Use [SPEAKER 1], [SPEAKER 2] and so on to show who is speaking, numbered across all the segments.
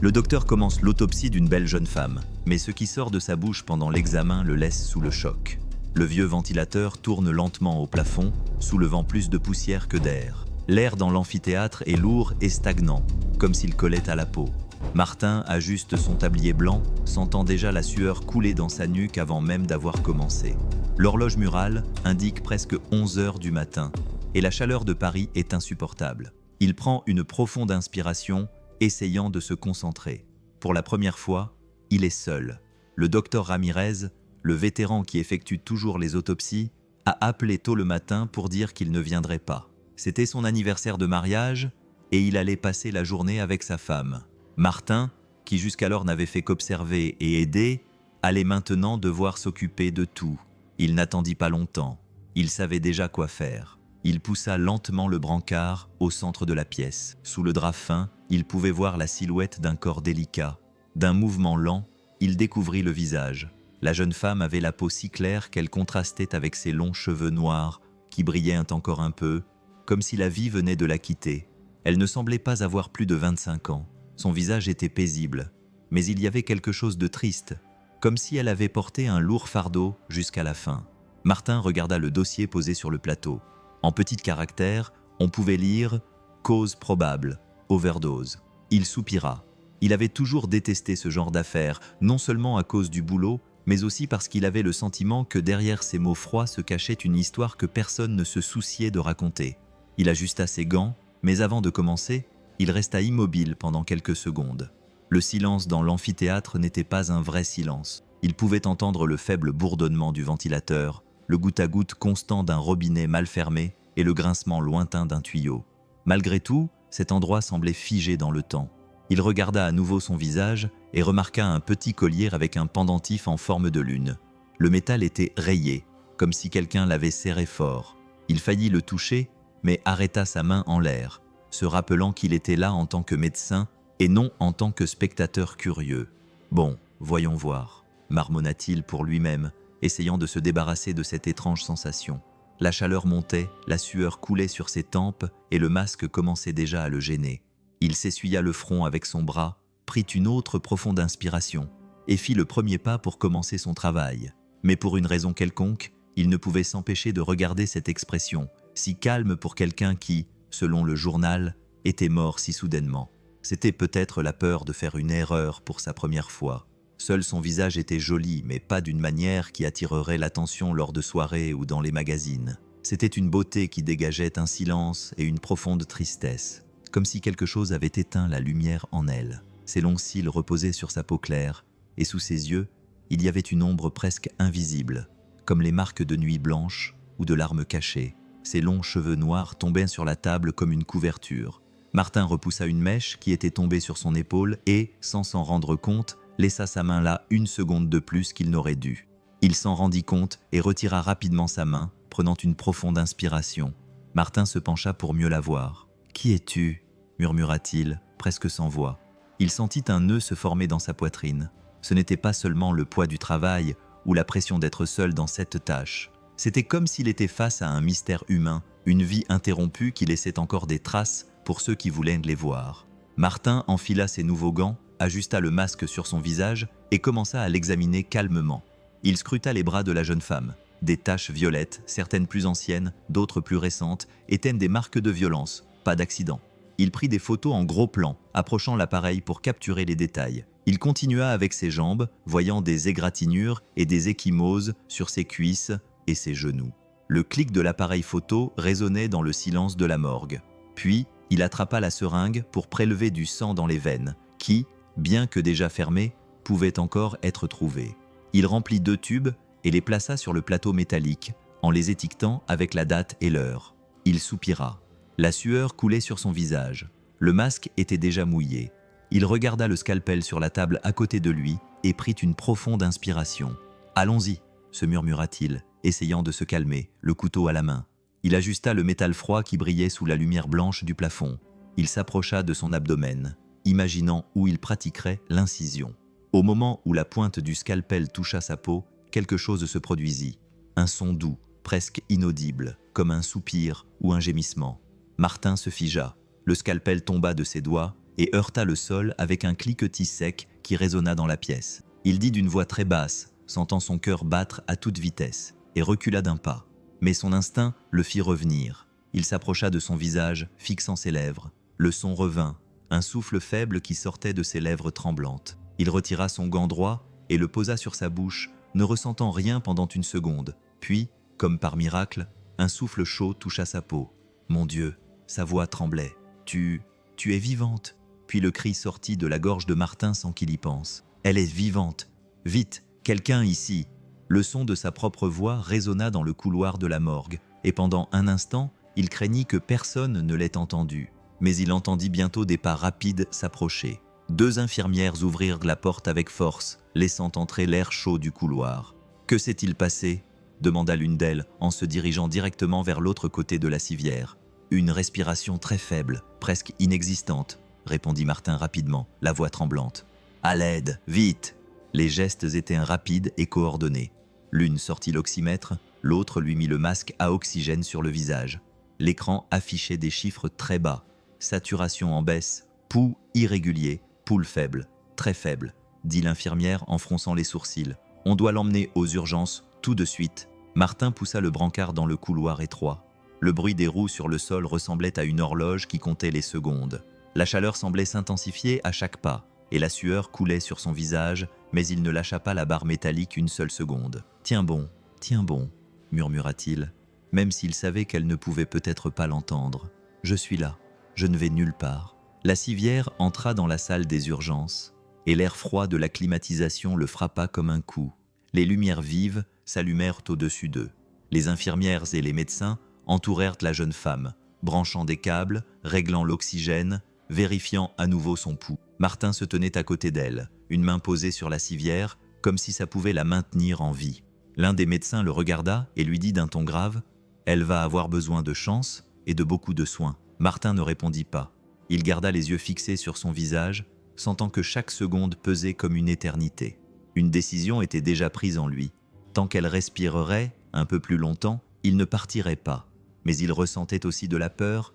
[SPEAKER 1] Le docteur commence l'autopsie d'une belle jeune femme, mais ce qui sort de sa bouche pendant l'examen le laisse sous le choc. Le vieux ventilateur tourne lentement au plafond, soulevant plus de poussière que d'air. L'air dans l'amphithéâtre est lourd et stagnant, comme s'il collait à la peau. Martin ajuste son tablier blanc, sentant déjà la sueur couler dans sa nuque avant même d'avoir commencé. L'horloge murale indique presque 11 heures du matin, et la chaleur de Paris est insupportable. Il prend une profonde inspiration, essayant de se concentrer. Pour la première fois, il est seul. Le docteur Ramirez, le vétéran qui effectue toujours les autopsies, a appelé tôt le matin pour dire qu'il ne viendrait pas. C'était son anniversaire de mariage et il allait passer la journée avec sa femme. Martin, qui jusqu'alors n'avait fait qu'observer et aider, allait maintenant devoir s'occuper de tout. Il n'attendit pas longtemps. Il savait déjà quoi faire. Il poussa lentement le brancard au centre de la pièce. Sous le drap fin, il pouvait voir la silhouette d'un corps délicat. D'un mouvement lent, il découvrit le visage. La jeune femme avait la peau si claire qu'elle contrastait avec ses longs cheveux noirs qui brillaient encore un peu, comme si la vie venait de la quitter. Elle ne semblait pas avoir plus de 25 ans. Son visage était paisible, mais il y avait quelque chose de triste, comme si elle avait porté un lourd fardeau jusqu'à la fin. Martin regarda le dossier posé sur le plateau. En petits caractères, on pouvait lire « Cause probable, overdose ». Il soupira. Il avait toujours détesté ce genre d'affaires, non seulement à cause du boulot, mais aussi parce qu'il avait le sentiment que derrière ces mots froids se cachait une histoire que personne ne se souciait de raconter. Il ajusta ses gants, mais avant de commencer, il resta immobile pendant quelques secondes. Le silence dans l'amphithéâtre n'était pas un vrai silence. Il pouvait entendre le faible bourdonnement du ventilateur, le goutte-à-goutte constant d'un robinet mal fermé et le grincement lointain d'un tuyau. Malgré tout, cet endroit semblait figé dans le temps. Il regarda à nouveau son visage et remarqua un petit collier avec un pendentif en forme de lune. Le métal était rayé, comme si quelqu'un l'avait serré fort. Il faillit le toucher, mais arrêta sa main en l'air, se rappelant qu'il était là en tant que médecin et non en tant que spectateur curieux. « Bon, voyons voir », marmonna-t-il pour lui-même, essayant de se débarrasser de cette étrange sensation. La chaleur montait, la sueur coulait sur ses tempes et le masque commençait déjà à le gêner. Il s'essuya le front avec son bras, prit une autre profonde inspiration et fit le premier pas pour commencer son travail. Mais pour une raison quelconque, il ne pouvait s'empêcher de regarder cette expression, si calme pour quelqu'un qui, selon le journal, était mort si soudainement. C'était peut-être la peur de faire une erreur pour sa première fois. Seul son visage était joli, mais pas d'une manière qui attirerait l'attention lors de soirées ou dans les magazines. C'était une beauté qui dégageait un silence et une profonde tristesse, comme si quelque chose avait éteint la lumière en elle. Ses longs cils reposaient sur sa peau claire, et sous ses yeux, il y avait une ombre presque invisible, comme les marques de nuit blanche ou de larmes cachées. Ses longs cheveux noirs tombaient sur la table comme une couverture. Martin repoussa une mèche qui était tombée sur son épaule et, sans s'en rendre compte, laissa sa main là une seconde de plus qu'il n'aurait dû. Il s'en rendit compte et retira rapidement sa main, prenant une profonde inspiration. Martin se pencha pour mieux la voir. « Qui es-tu » murmura-t-il, presque sans voix. Il sentit un nœud se former dans sa poitrine. Ce n'était pas seulement le poids du travail ou la pression d'être seul dans cette tâche. C'était comme s'il était face à un mystère humain, une vie interrompue qui laissait encore des traces pour ceux qui voulaient les voir. Martin enfila ses nouveaux gants, ajusta le masque sur son visage et commença à l'examiner calmement. Il scruta les bras de la jeune femme. Des taches violettes, certaines plus anciennes, d'autres plus récentes, étaient des marques de violence, pas d'accident. Il prit des photos en gros plan, approchant l'appareil pour capturer les détails. Il continua avec ses jambes, voyant des égratignures et des ecchymoses sur ses cuisses et ses genoux. Le clic de l'appareil photo résonnait dans le silence de la morgue. Puis, il attrapa la seringue pour prélever du sang dans les veines, qui, bien que déjà fermées, pouvaient encore être trouvées. Il remplit 2 tubes et les plaça sur le plateau métallique, en les étiquetant avec la date et l'heure. Il soupira. La sueur coulait sur son visage. Le masque était déjà mouillé. Il regarda le scalpel sur la table à côté de lui et prit une profonde inspiration. « Allons-y » se murmura-t-il, essayant de se calmer, le couteau à la main. Il ajusta le métal froid qui brillait sous la lumière blanche du plafond. Il s'approcha de son abdomen, imaginant où il pratiquerait l'incision. Au moment où la pointe du scalpel toucha sa peau, quelque chose se produisit. Un son doux, presque inaudible, comme un soupir ou un gémissement. Martin se figea. Le scalpel tomba de ses doigts et heurta le sol avec un cliquetis sec qui résonna dans la pièce. Il dit d'une voix très basse, sentant son cœur battre à toute vitesse, et recula d'un pas. Mais son instinct le fit revenir. Il s'approcha de son visage, fixant ses lèvres. Le son revint, un souffle faible qui sortait de ses lèvres tremblantes. Il retira son gant droit et le posa sur sa bouche, ne ressentant rien pendant une seconde. Puis, comme par miracle, un souffle chaud toucha sa peau. « Mon Dieu !» Sa voix tremblait. « Tu es vivante !» Puis le cri sortit de la gorge de Martin sans qu'il y pense. « Elle est vivante ! Vite, quelqu'un ici !» Le son de sa propre voix résonna dans le couloir de la morgue, et pendant un instant, il craignit que personne ne l'ait entendu. Mais il entendit bientôt des pas rapides s'approcher. 2 infirmières ouvrirent la porte avec force, laissant entrer l'air chaud du couloir. « Que s'est-il passé ?» demanda l'une d'elles en se dirigeant directement vers l'autre côté de la civière. « Une respiration très faible, presque inexistante, » répondit Martin rapidement, la voix tremblante. « À l'aide, vite !» Les gestes étaient rapides et coordonnés. L'une sortit l'oxymètre, l'autre lui mit le masque à oxygène sur le visage. L'écran affichait des chiffres très bas. Saturation en baisse, pouls irrégulier, pouls faible, très faible, dit l'infirmière en fronçant les sourcils. On doit l'emmener aux urgences, tout de suite. Martin poussa le brancard dans le couloir étroit. Le bruit des roues sur le sol ressemblait à une horloge qui comptait les secondes. La chaleur semblait s'intensifier à chaque pas, et la sueur coulait sur son visage, mais il ne lâcha pas la barre métallique une seule seconde. « Tiens bon, murmura-t-il, même s'il savait qu'elle ne pouvait peut-être pas l'entendre. « Je suis là, je ne vais nulle part. » La civière entra dans la salle des urgences, et l'air froid de la climatisation le frappa comme un coup. Les lumières vives s'allumèrent au-dessus d'eux. Les infirmières et les médecins entourèrent la jeune femme, branchant des câbles, réglant l'oxygène, vérifiant à nouveau son pouls. Martin se tenait à côté d'elle, une main posée sur la civière, comme si ça pouvait la maintenir en vie. L'un des médecins le regarda et lui dit d'un ton grave « Elle va avoir besoin de chance et de beaucoup de soins. » Martin ne répondit pas. Il garda les yeux fixés sur son visage, sentant que chaque seconde pesait comme une éternité. Une décision était déjà prise en lui. Tant qu'elle respirerait, un peu plus longtemps, il ne partirait pas. Mais il ressentait aussi de la peur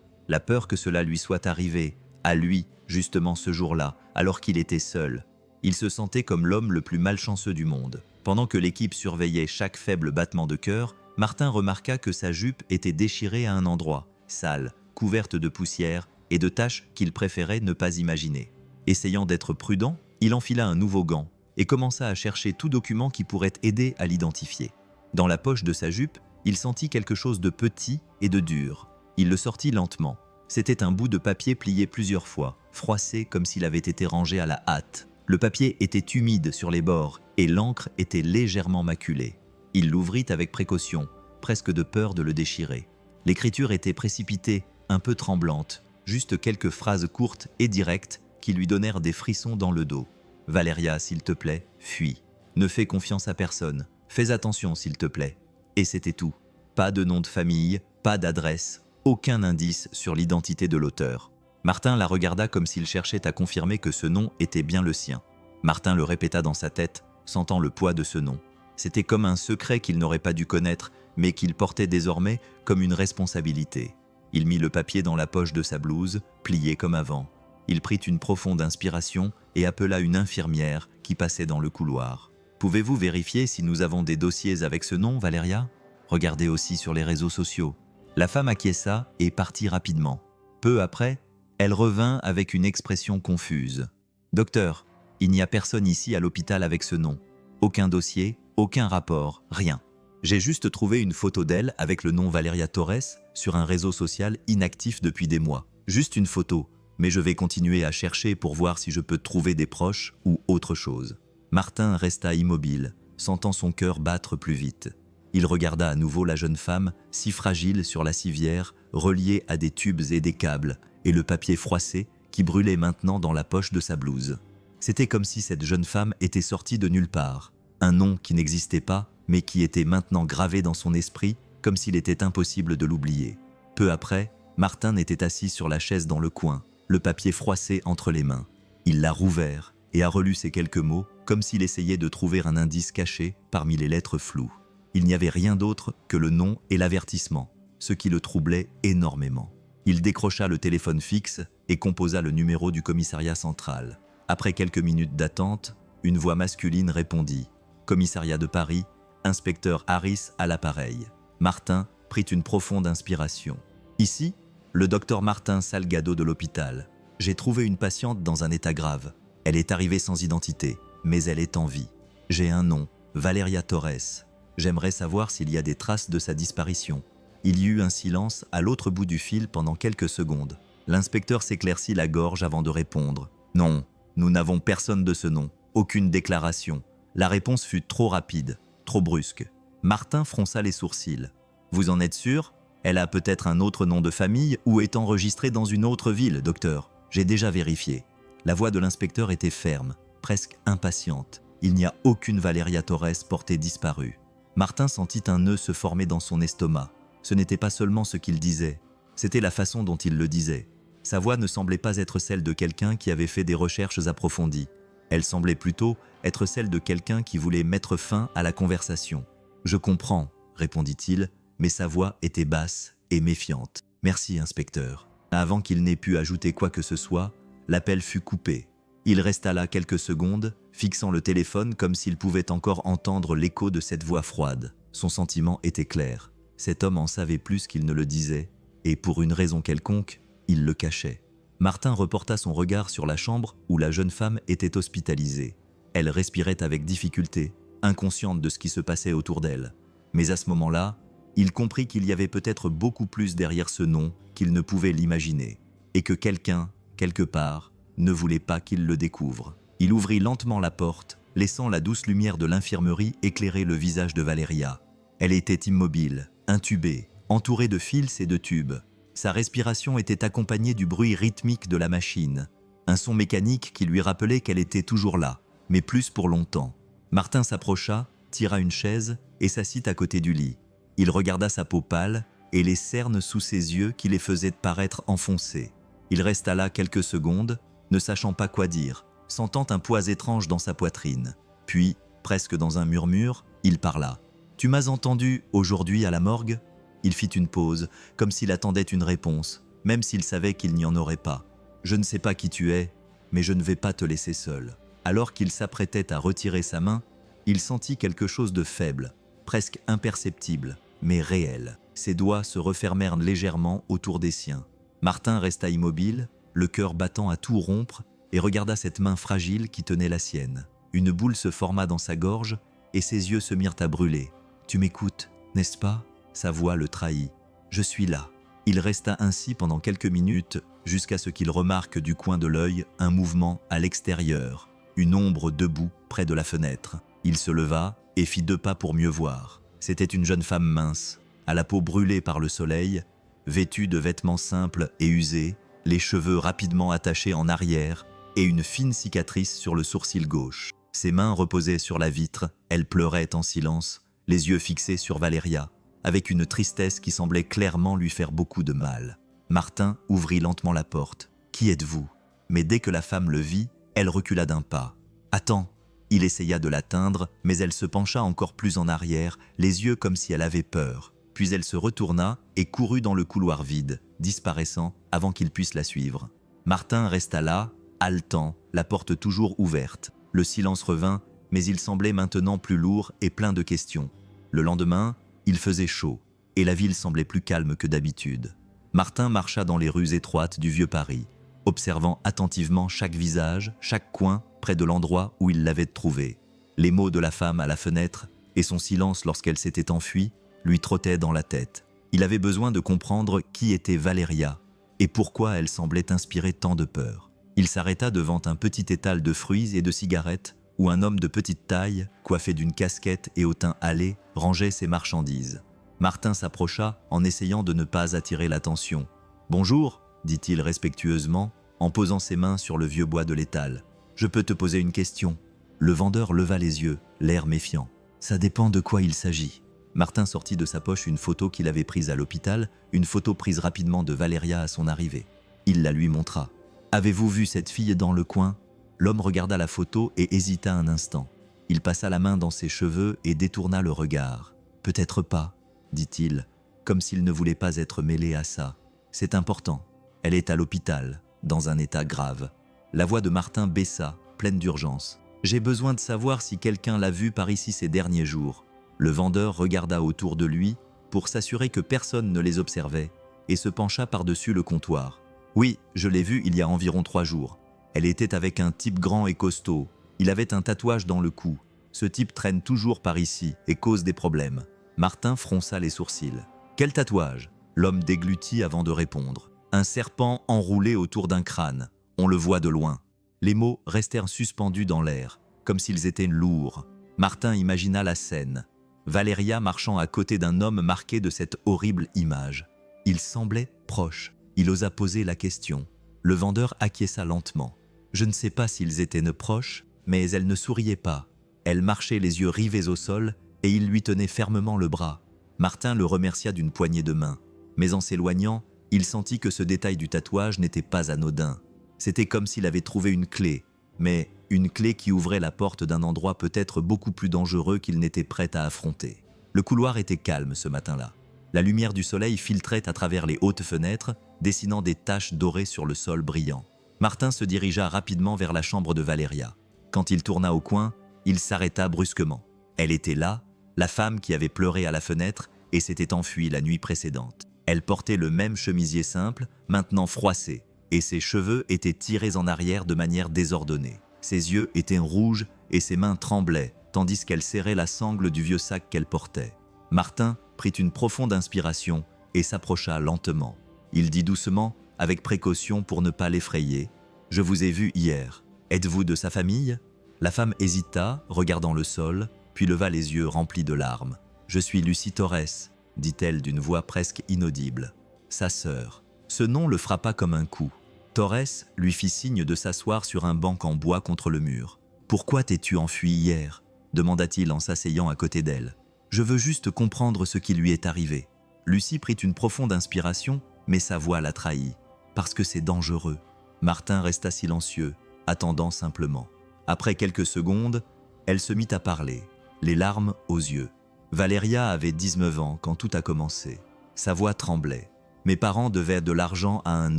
[SPEAKER 1] que cela lui soit arrivé, à lui, justement ce jour-là, alors qu'il était seul. Il se sentait comme l'homme le plus malchanceux du monde. Pendant que l'équipe surveillait chaque faible battement de cœur, Martin remarqua que sa jupe était déchirée à un endroit, sale, couverte de poussière et de taches qu'il préférait ne pas imaginer. Essayant d'être prudent, il enfila un nouveau gant et commença à chercher tout document qui pourrait aider à l'identifier. Dans la poche de sa jupe, il sentit quelque chose de petit et de dur. Il le sortit lentement. C'était un bout de papier plié plusieurs fois, froissé comme s'il avait été rangé à la hâte. Le papier était humide sur les bords et l'encre était légèrement maculée. Il l'ouvrit avec précaution, presque de peur de le déchirer. L'écriture était précipitée, un peu tremblante, juste quelques phrases courtes et directes qui lui donnèrent des frissons dans le dos. « Valéria, s'il te plaît, fuis. Ne fais confiance à personne. Fais attention, s'il te plaît. » Et c'était tout. Pas de nom de famille, pas d'adresse, aucun indice sur l'identité de l'auteur. Martin la regarda comme s'il cherchait à confirmer que ce nom était bien le sien. Martin le répéta dans sa tête, sentant le poids de ce nom. C'était comme un secret qu'il n'aurait pas dû connaître, mais qu'il portait désormais comme une responsabilité. Il mit le papier dans la poche de sa blouse, plié comme avant. Il prit une profonde inspiration et appela une infirmière qui passait dans le couloir. « Pouvez-vous vérifier si nous avons des dossiers avec ce nom, Valéria ? Regardez aussi sur les réseaux sociaux. » La femme acquiesça et partit rapidement. Peu après, elle revint avec une expression confuse. « Docteur, il n'y a personne ici à l'hôpital avec ce nom. Aucun dossier, aucun rapport, rien. J'ai juste trouvé une photo d'elle avec le nom Valéria Torres sur un réseau social inactif depuis des mois. Juste une photo, mais je vais continuer à chercher pour voir si je peux trouver des proches ou autre chose. » Martin resta immobile, sentant son cœur battre plus vite. Il regarda à nouveau la jeune femme, si fragile sur la civière, reliée à des tubes et des câbles, et le papier froissé qui brûlait maintenant dans la poche de sa blouse. C'était comme si cette jeune femme était sortie de nulle part. Un nom qui n'existait pas, mais qui était maintenant gravé dans son esprit, comme s'il était impossible de l'oublier. Peu après, Martin était assis sur la chaise dans le coin, le papier froissé entre les mains. Il l'a rouvert et a relu ces quelques mots, comme s'il essayait de trouver un indice caché parmi les lettres floues. Il n'y avait rien d'autre que le nom et l'avertissement, ce qui le troublait énormément. Il décrocha le téléphone fixe et composa le numéro du commissariat central. Après quelques minutes d'attente, une voix masculine répondit. « Commissariat de Paris, inspecteur Harris à l'appareil. » Martin prit une profonde inspiration. « Ici, le docteur Martin Salgado de l'hôpital. J'ai trouvé une patiente dans un état grave. Elle est arrivée sans identité, mais elle est en vie. J'ai un nom, Valeria Torres. J'aimerais savoir s'il y a des traces de sa disparition. » Il y eut un silence à l'autre bout du fil pendant quelques secondes. L'inspecteur s'éclaircit la gorge avant de répondre. « Non, nous n'avons personne de ce nom. Aucune déclaration. » La réponse fut trop rapide, trop brusque. Martin fronça les sourcils. « Vous en êtes sûr ? Elle a peut-être un autre nom de famille ou est enregistrée dans une autre ville, docteur. J'ai déjà vérifié. » La voix de l'inspecteur était ferme, presque impatiente. Il n'y a aucune Valeria Torres portée disparue. Martin sentit un nœud se former dans son estomac. Ce n'était pas seulement ce qu'il disait, c'était la façon dont il le disait. Sa voix ne semblait pas être celle de quelqu'un qui avait fait des recherches approfondies. Elle semblait plutôt être celle de quelqu'un qui voulait mettre fin à la conversation. « Je comprends », répondit-il, mais sa voix était basse et méfiante. « Merci, inspecteur. » Avant qu'il n'ait pu ajouter quoi que ce soit, l'appel fut coupé. Il resta là quelques secondes, fixant le téléphone comme s'il pouvait encore entendre l'écho de cette voix froide. Son sentiment était clair. Cet homme en savait plus qu'il ne le disait, et pour une raison quelconque, il le cachait. Martin reporta son regard sur la chambre où la jeune femme était hospitalisée. Elle respirait avec difficulté, inconsciente de ce qui se passait autour d'elle. Mais à ce moment-là, il comprit qu'il y avait peut-être beaucoup plus derrière ce nom qu'il ne pouvait l'imaginer, et que quelqu'un, quelque part, ne voulait pas qu'il le découvre. Il ouvrit lentement la porte, laissant la douce lumière de l'infirmerie éclairer le visage de Valeria. Elle était immobile, intubée, entourée de fils et de tubes. Sa respiration était accompagnée du bruit rythmique de la machine, un son mécanique qui lui rappelait qu'elle était toujours là, mais plus pour longtemps. Martin s'approcha, tira une chaise et s'assit à côté du lit. Il regarda sa peau pâle et les cernes sous ses yeux qui les faisaient paraître enfoncées. Il resta là quelques secondes, ne sachant pas quoi dire, sentant un poids étrange dans sa poitrine. Puis, presque dans un murmure, il parla. « Tu m'as entendu aujourd'hui à la morgue ?» Il fit une pause, comme s'il attendait une réponse, même s'il savait qu'il n'y en aurait pas. « Je ne sais pas qui tu es, mais je ne vais pas te laisser seul. » Alors qu'il s'apprêtait à retirer sa main, il sentit quelque chose de faible, presque imperceptible, mais réel. Ses doigts se refermèrent légèrement autour des siens. Martin resta immobile, le cœur battant à tout rompre, et regarda cette main fragile qui tenait la sienne. Une boule se forma dans sa gorge, et ses yeux se mirent à brûler. « Tu m'écoutes, n'est-ce pas ?» Sa voix le trahit. « Je suis là. » Il resta ainsi pendant quelques minutes, jusqu'à ce qu'il remarque du coin de l'œil un mouvement à l'extérieur, une ombre debout près de la fenêtre. Il se leva et fit 2 pas pour mieux voir. C'était une jeune femme mince, à la peau brûlée par le soleil, vêtue de vêtements simples et usés, les cheveux rapidement attachés en arrière et une fine cicatrice sur le sourcil gauche. Ses mains reposaient sur la vitre, elle pleurait en silence, les yeux fixés sur Valeria, avec une tristesse qui semblait clairement lui faire beaucoup de mal. Martin ouvrit lentement la porte. « Qui êtes-vous » Mais dès que la femme le vit, elle recula d'un pas. « Attends !» Il essaya de l'atteindre, mais elle se pencha encore plus en arrière, les yeux comme si elle avait peur. Puis elle se retourna et courut dans le couloir vide, disparaissant avant qu'il puisse la suivre. Martin resta là, haletant, la porte toujours ouverte. Le silence revint, mais il semblait maintenant plus lourd et plein de questions. Le lendemain, il faisait chaud, et la ville semblait plus calme que d'habitude. Martin marcha dans les rues étroites du vieux Paris, observant attentivement chaque visage, chaque coin, près de l'endroit où il l'avait trouvée. Les mots de la femme à la fenêtre et son silence lorsqu'elle s'était enfuie lui trottaient dans la tête. Il avait besoin de comprendre qui était Valeria et pourquoi elle semblait inspirer tant de peur. Il s'arrêta devant un petit étal de fruits et de cigarettes où un homme de petite taille, coiffé d'une casquette et au teint hâlé, rangeait ses marchandises. Martin s'approcha en essayant de ne pas attirer l'attention. « Bonjour », dit-il respectueusement, en posant ses mains sur le vieux bois de l'étal. « Je peux te poser une question ?» Le vendeur leva les yeux, l'air méfiant. « Ça dépend de quoi il s'agit. » Martin sortit de sa poche une photo qu'il avait prise à l'hôpital, une photo prise rapidement de Valeria à son arrivée. Il la lui montra. « Avez-vous vu cette fille dans le coin ?» L'homme regarda la photo et hésita un instant. Il passa la main dans ses cheveux et détourna le regard. « Peut-être pas, » dit-il, comme s'il ne voulait pas être mêlé à ça. « C'est important. Elle est à l'hôpital. dans un état grave. La voix de Martin baissa, pleine d'urgence. « J'ai besoin de savoir si quelqu'un l'a vu par ici ces derniers jours. » Le vendeur regarda autour de lui pour s'assurer que personne ne les observait et se pencha par-dessus le comptoir. « Oui, je l'ai vue il y a environ 3 jours. Elle était avec un type grand et costaud. Il avait un tatouage dans le cou. Ce type traîne toujours par ici et cause des problèmes. » Martin fronça les sourcils. « Quel tatouage ?» L'homme déglutit avant de répondre. « Un serpent enroulé autour d'un crâne. On le voit de loin. » Les mots restèrent suspendus dans l'air, comme s'ils étaient lourds. Martin imagina la scène. Valéria marchant à côté d'un homme marqué de cette horrible image. Il semblait proche. Il osa poser la question. Le vendeur acquiesça lentement. Je ne sais pas s'ils étaient proches, mais elle ne souriait pas. Elle marchait les yeux rivés au sol et il lui tenait fermement le bras. Martin le remercia d'une poignée de main. Mais en s'éloignant, il sentit que ce détail du tatouage n'était pas anodin. C'était comme s'il avait trouvé une clé, mais une clé qui ouvrait la porte d'un endroit peut-être beaucoup plus dangereux qu'il n'était prêt à affronter. Le couloir était calme ce matin-là. La lumière du soleil filtrait à travers les hautes fenêtres, dessinant des taches dorées sur le sol brillant. Martin se dirigea rapidement vers la chambre de Valéria. Quand il tourna au coin, il s'arrêta brusquement. Elle était là, la femme qui avait pleuré à la fenêtre et s'était enfuie la nuit précédente. Elle portait le même chemisier simple, maintenant froissé, et ses cheveux étaient tirés en arrière de manière désordonnée. Ses yeux étaient rouges et ses mains tremblaient, tandis qu'elle serrait la sangle du vieux sac qu'elle portait. Martin prit une profonde inspiration et s'approcha lentement. Il dit doucement, avec précaution pour ne pas l'effrayer, « Je vous ai vu hier. Êtes-vous de sa famille ?» La femme hésita, regardant le sol, puis leva les yeux remplis de larmes. « Je suis Lucie Torres », dit-elle d'une voix presque inaudible. Sa sœur. Ce nom le frappa comme un coup. Torres lui fit signe de s'asseoir sur un banc en bois contre le mur. « Pourquoi t'es-tu enfui hier ?» demanda-t-il en s'asseyant à côté d'elle. « Je veux juste comprendre ce qui lui est arrivé. » Lucie prit une profonde inspiration, mais sa voix la trahit. « Parce que c'est dangereux. » Martin resta silencieux, attendant simplement. Après quelques secondes, elle se mit à parler, les larmes aux yeux. Valéria avait 19 ans quand tout a commencé. Sa voix tremblait. « Mes parents devaient de l'argent à un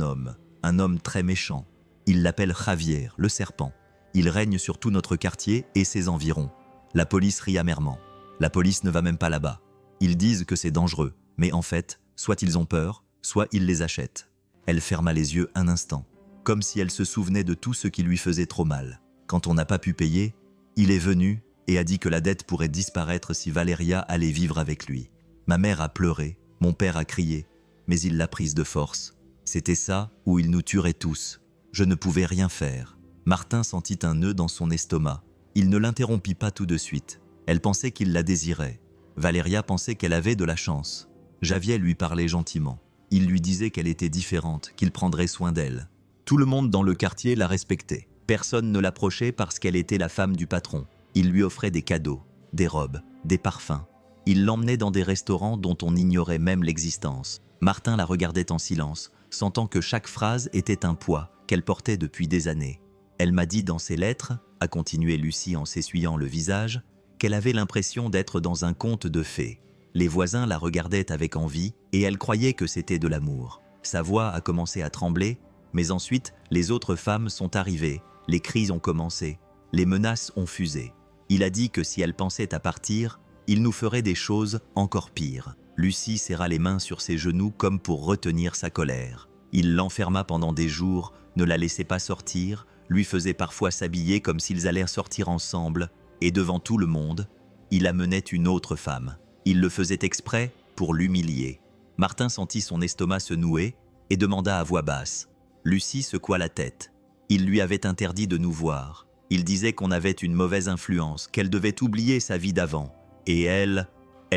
[SPEAKER 1] homme très méchant. Il l'appelle Javier, le serpent. Il règne sur tout notre quartier et ses environs. La police rit amèrement. La police ne va même pas là-bas. Ils disent que c'est dangereux, mais en fait, soit ils ont peur, soit ils les achètent. » Elle ferma les yeux un instant, comme si elle se souvenait de tout ce qui lui faisait trop mal. Quand on n'a pas pu payer, il est venu et a dit que la dette pourrait disparaître si Valéria allait vivre avec lui. Ma mère a pleuré, mon père a crié, mais il l'a prise de force. C'était ça ou il nous tuerait tous. Je ne pouvais rien faire. Martin sentit un nœud dans son estomac. Il ne l'interrompit pas tout de suite. Elle pensait qu'il la désirait. Valéria pensait qu'elle avait de la chance. Javier lui parlait gentiment. Il lui disait qu'elle était différente, qu'il prendrait soin d'elle. Tout le monde dans le quartier la respectait. Personne ne l'approchait parce qu'elle était la femme du patron. Il lui offrait des cadeaux, des robes, des parfums. Il l'emmenait dans des restaurants dont on ignorait même l'existence. Martin la regardait en silence, sentant que chaque phrase était un poids qu'elle portait depuis des années. Elle m'a dit dans ses lettres, a continué Lucie en s'essuyant le visage, qu'elle avait l'impression d'être dans un conte de fées. Les voisins la regardaient avec envie et elle croyait que c'était de l'amour. Sa voix a commencé à trembler, mais ensuite les autres femmes sont arrivées, les cris ont commencé, les menaces ont fusé. Il a dit que si elle pensait à partir, il nous ferait des choses encore pires. Lucie serra les mains sur ses genoux comme pour retenir sa colère. Il l'enferma pendant des jours, ne la laissait pas sortir, lui faisait parfois s'habiller comme s'ils allaient sortir ensemble, et devant tout le monde, il amenait une autre femme. Il le faisait exprès pour l'humilier. Martin sentit son estomac se nouer et demanda à voix basse. Lucie secoua la tête. Il lui avait interdit de nous voir. Il disait qu'on avait une mauvaise influence, qu'elle devait oublier sa vie d'avant. Et elle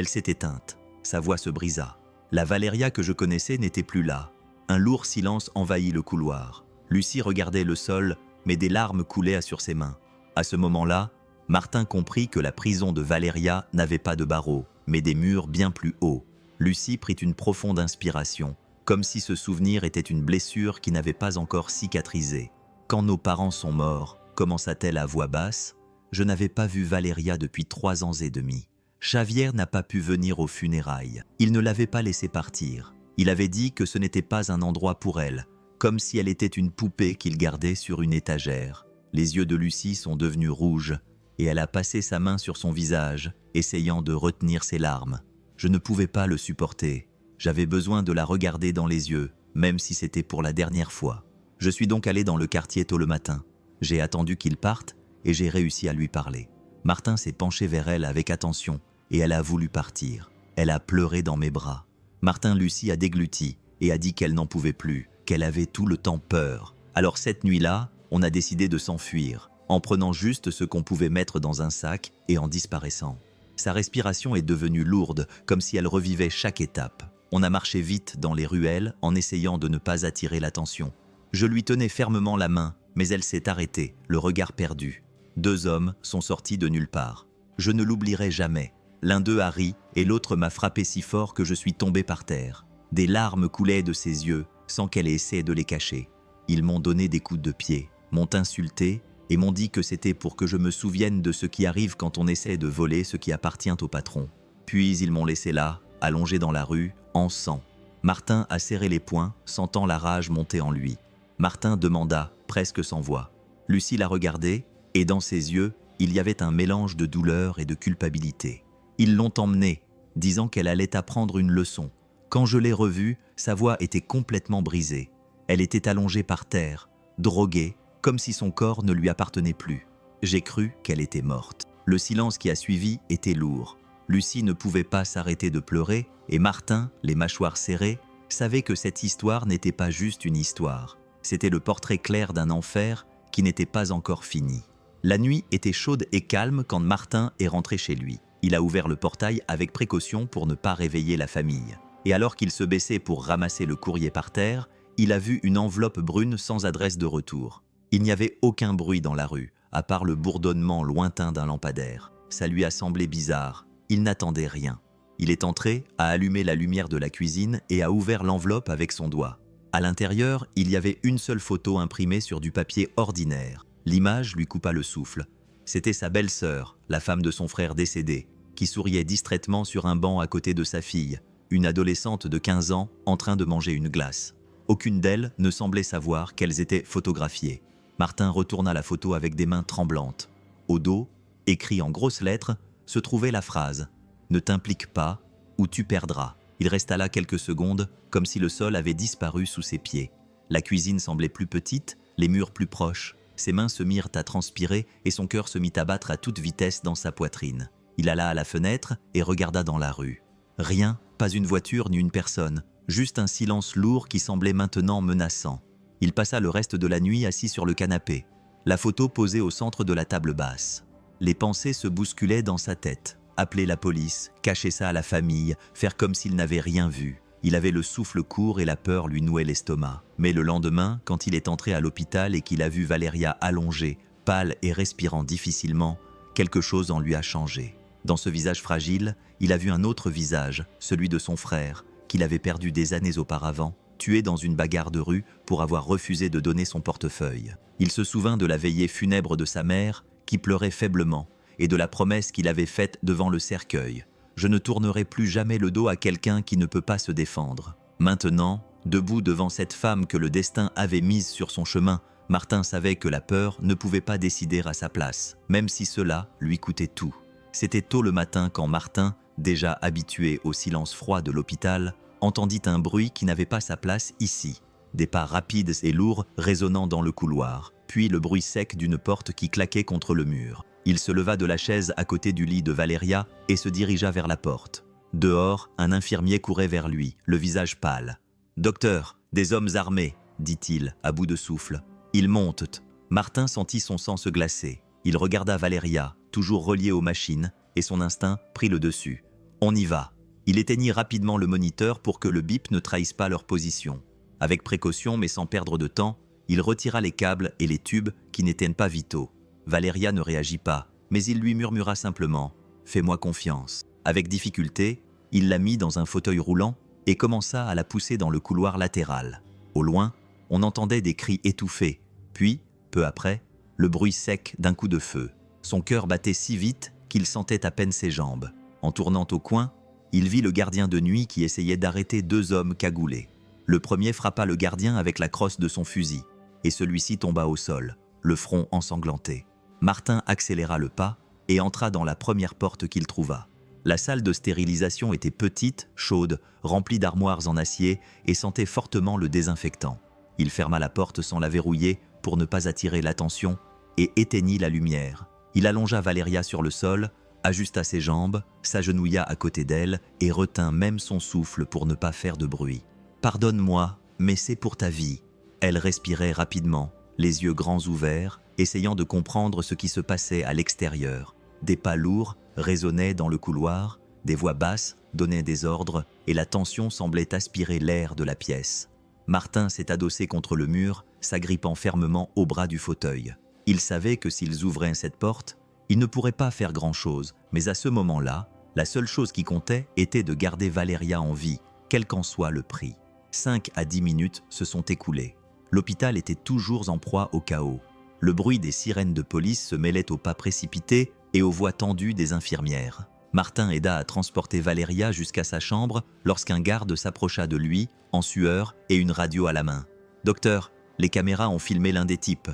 [SPEAKER 1] s'est éteinte. Sa voix se brisa. La Valéria que je connaissais n'était plus là. Un lourd silence envahit le couloir. Lucie regardait le sol, mais des larmes coulaient sur ses mains. À ce moment-là, Martin comprit que la prison de Valéria n'avait pas de barreaux, mais des murs bien plus hauts. Lucie prit une profonde inspiration, comme si ce souvenir était une blessure qui n'avait pas encore cicatrisé. « Quand nos parents sont morts, commença-t-elle à voix basse, je n'avais pas vu Valéria depuis 3 ans et demi. Javier n'a pas pu venir aux funérailles. Il ne l'avait pas laissée partir. Il avait dit que ce n'était pas un endroit pour elle, comme si elle était une poupée qu'il gardait sur une étagère. Les yeux de Lucie sont devenus rouges et elle a passé sa main sur son visage, essayant de retenir ses larmes. Je ne pouvais pas le supporter. J'avais besoin de la regarder dans les yeux, même si c'était pour la dernière fois. Je suis donc allé dans le quartier tôt le matin. J'ai attendu qu'il parte et j'ai réussi à lui parler. Martin s'est penché vers elle avec attention et elle a voulu partir. Elle a pleuré dans mes bras. Martin Lucie a dégluti et a dit qu'elle n'en pouvait plus, qu'elle avait tout le temps peur. Alors cette nuit-là, on a décidé de s'enfuir, en prenant juste ce qu'on pouvait mettre dans un sac et en disparaissant. Sa respiration est devenue lourde, comme si elle revivait chaque étape. On a marché vite dans les ruelles en essayant de ne pas attirer l'attention. Je lui tenais fermement la main, mais elle s'est arrêtée, le regard perdu. 2 hommes sont sortis de nulle part. Je ne l'oublierai jamais. L'un d'eux a ri et l'autre m'a frappé si fort que je suis tombé par terre. Des larmes coulaient de ses yeux sans qu'elle ait essayé de les cacher. Ils m'ont donné des coups de pied, m'ont insulté et m'ont dit que c'était pour que je me souvienne de ce qui arrive quand on essaie de voler ce qui appartient au patron. Puis ils m'ont laissé là, allongé dans la rue, en sang. Martin a serré les poings, sentant la rage monter en lui. Martin demanda, presque sans voix. Lucie l'a regardé, et dans ses yeux, il y avait un mélange de douleur et de culpabilité. Ils l'ont emmenée, disant qu'elle allait apprendre une leçon. Quand je l'ai revue, sa voix était complètement brisée. Elle était allongée par terre, droguée, comme si son corps ne lui appartenait plus. J'ai cru qu'elle était morte. Le silence qui a suivi était lourd. Lucie ne pouvait pas s'arrêter de pleurer, et Martin, les mâchoires serrées, savait que cette histoire n'était pas juste une histoire. C'était le portrait clair d'un enfer qui n'était pas encore fini. La nuit était chaude et calme quand Martin est rentré chez lui. Il a ouvert le portail avec précaution pour ne pas réveiller la famille. Et alors qu'il se baissait pour ramasser le courrier par terre, il a vu une enveloppe brune sans adresse de retour. Il n'y avait aucun bruit dans la rue, à part le bourdonnement lointain d'un lampadaire. Ça lui a semblé bizarre. Il n'attendait rien. Il est entré, a allumé la lumière de la cuisine et a ouvert l'enveloppe avec son doigt. À l'intérieur, il y avait une seule photo imprimée sur du papier ordinaire. L'image lui coupa le souffle. C'était sa belle-sœur, la femme de son frère décédé, qui souriait distraitement sur un banc à côté de sa fille, une adolescente de 15 ans en train de manger une glace. Aucune d'elles ne semblait savoir qu'elles étaient photographiées. Martin retourna la photo avec des mains tremblantes. Au dos, écrit en grosses lettres, se trouvait la phrase « Ne t'implique pas ou tu perdras ». Il resta là quelques secondes, comme si le sol avait disparu sous ses pieds. La cuisine semblait plus petite, les murs plus proches. Ses mains se mirent à transpirer et son cœur se mit à battre à toute vitesse dans sa poitrine. Il alla à la fenêtre et regarda dans la rue. Rien, pas une voiture ni une personne, juste un silence lourd qui semblait maintenant menaçant. Il passa le reste de la nuit assis sur le canapé, la photo posée au centre de la table basse. Les pensées se bousculaient dans sa tête. Appeler la police, cacher ça à la famille, faire comme s'il n'avait rien vu. Il avait le souffle court et la peur lui nouait l'estomac. Mais le lendemain, quand il est entré à l'hôpital et qu'il a vu Valéria allongée, pâle et respirant difficilement, quelque chose en lui a changé. Dans ce visage fragile, il a vu un autre visage, celui de son frère, qu'il avait perdu des années auparavant, tué dans une bagarre de rue pour avoir refusé de donner son portefeuille. Il se souvint de la veillée funèbre de sa mère, qui pleurait faiblement, et de la promesse qu'il avait faite devant le cercueil. Je ne tournerai plus jamais le dos à quelqu'un qui ne peut pas se défendre. Maintenant, debout devant cette femme que le destin avait mise sur son chemin, Martin savait que la peur ne pouvait pas décider à sa place, même si cela lui coûtait tout. C'était tôt le matin quand Martin, déjà habitué au silence froid de l'hôpital, entendit un bruit qui n'avait pas sa place ici. Des pas rapides et lourds résonnant dans le couloir, puis le bruit sec d'une porte qui claquait contre le mur. Il se leva de la chaise à côté du lit de Valéria et se dirigea vers la porte. Dehors, un infirmier courait vers lui, le visage pâle. « Docteur, des hommes armés », dit-il, à bout de souffle. Ils montent. Martin sentit son sang se glacer. Il regarda Valéria, toujours reliée aux machines, et son instinct prit le dessus. « On y va ». Il éteignit rapidement le moniteur pour que le bip ne trahisse pas leur position. Avec précaution mais sans perdre de temps, il retira les câbles et les tubes qui n'étaient pas vitaux. Valéria ne réagit pas, mais il lui murmura simplement « Fais-moi confiance ». Avec difficulté, il la mit dans un fauteuil roulant et commença à la pousser dans le couloir latéral. Au loin, on entendait des cris étouffés, puis, peu après, le bruit sec d'un coup de feu. Son cœur battait si vite qu'il sentait à peine ses jambes. En tournant au coin, il vit le gardien de nuit qui essayait d'arrêter 2 hommes cagoulés. Le premier frappa le gardien avec la crosse de son fusil, et celui-ci tomba au sol, le front ensanglanté. Martin accéléra le pas et entra dans la première porte qu'il trouva. La salle de stérilisation était petite, chaude, remplie d'armoires en acier et sentait fortement le désinfectant. Il ferma la porte sans la verrouiller pour ne pas attirer l'attention et éteignit la lumière. Il allongea Valeria sur le sol, ajusta ses jambes, s'agenouilla à côté d'elle et retint même son souffle pour ne pas faire de bruit. « Pardonne-moi, mais c'est pour ta vie. » Elle respirait rapidement, les yeux grands ouverts, essayant de comprendre ce qui se passait à l'extérieur. Des pas lourds résonnaient dans le couloir, des voix basses donnaient des ordres et la tension semblait aspirer l'air de la pièce. Martin s'est adossé contre le mur, s'agrippant fermement au bras du fauteuil. Il savait que s'ils ouvraient cette porte, ils ne pourraient pas faire grand-chose, mais à ce moment-là, la seule chose qui comptait était de garder Valeria en vie, quel qu'en soit le prix. 5 à 10 minutes se sont écoulées. L'hôpital était toujours en proie au chaos. Le bruit des sirènes de police se mêlait aux pas précipités et aux voix tendues des infirmières. Martin aida à transporter Valeria jusqu'à sa chambre lorsqu'un garde s'approcha de lui, en sueur et une radio à la main. « Docteur, les caméras ont filmé l'un des types. »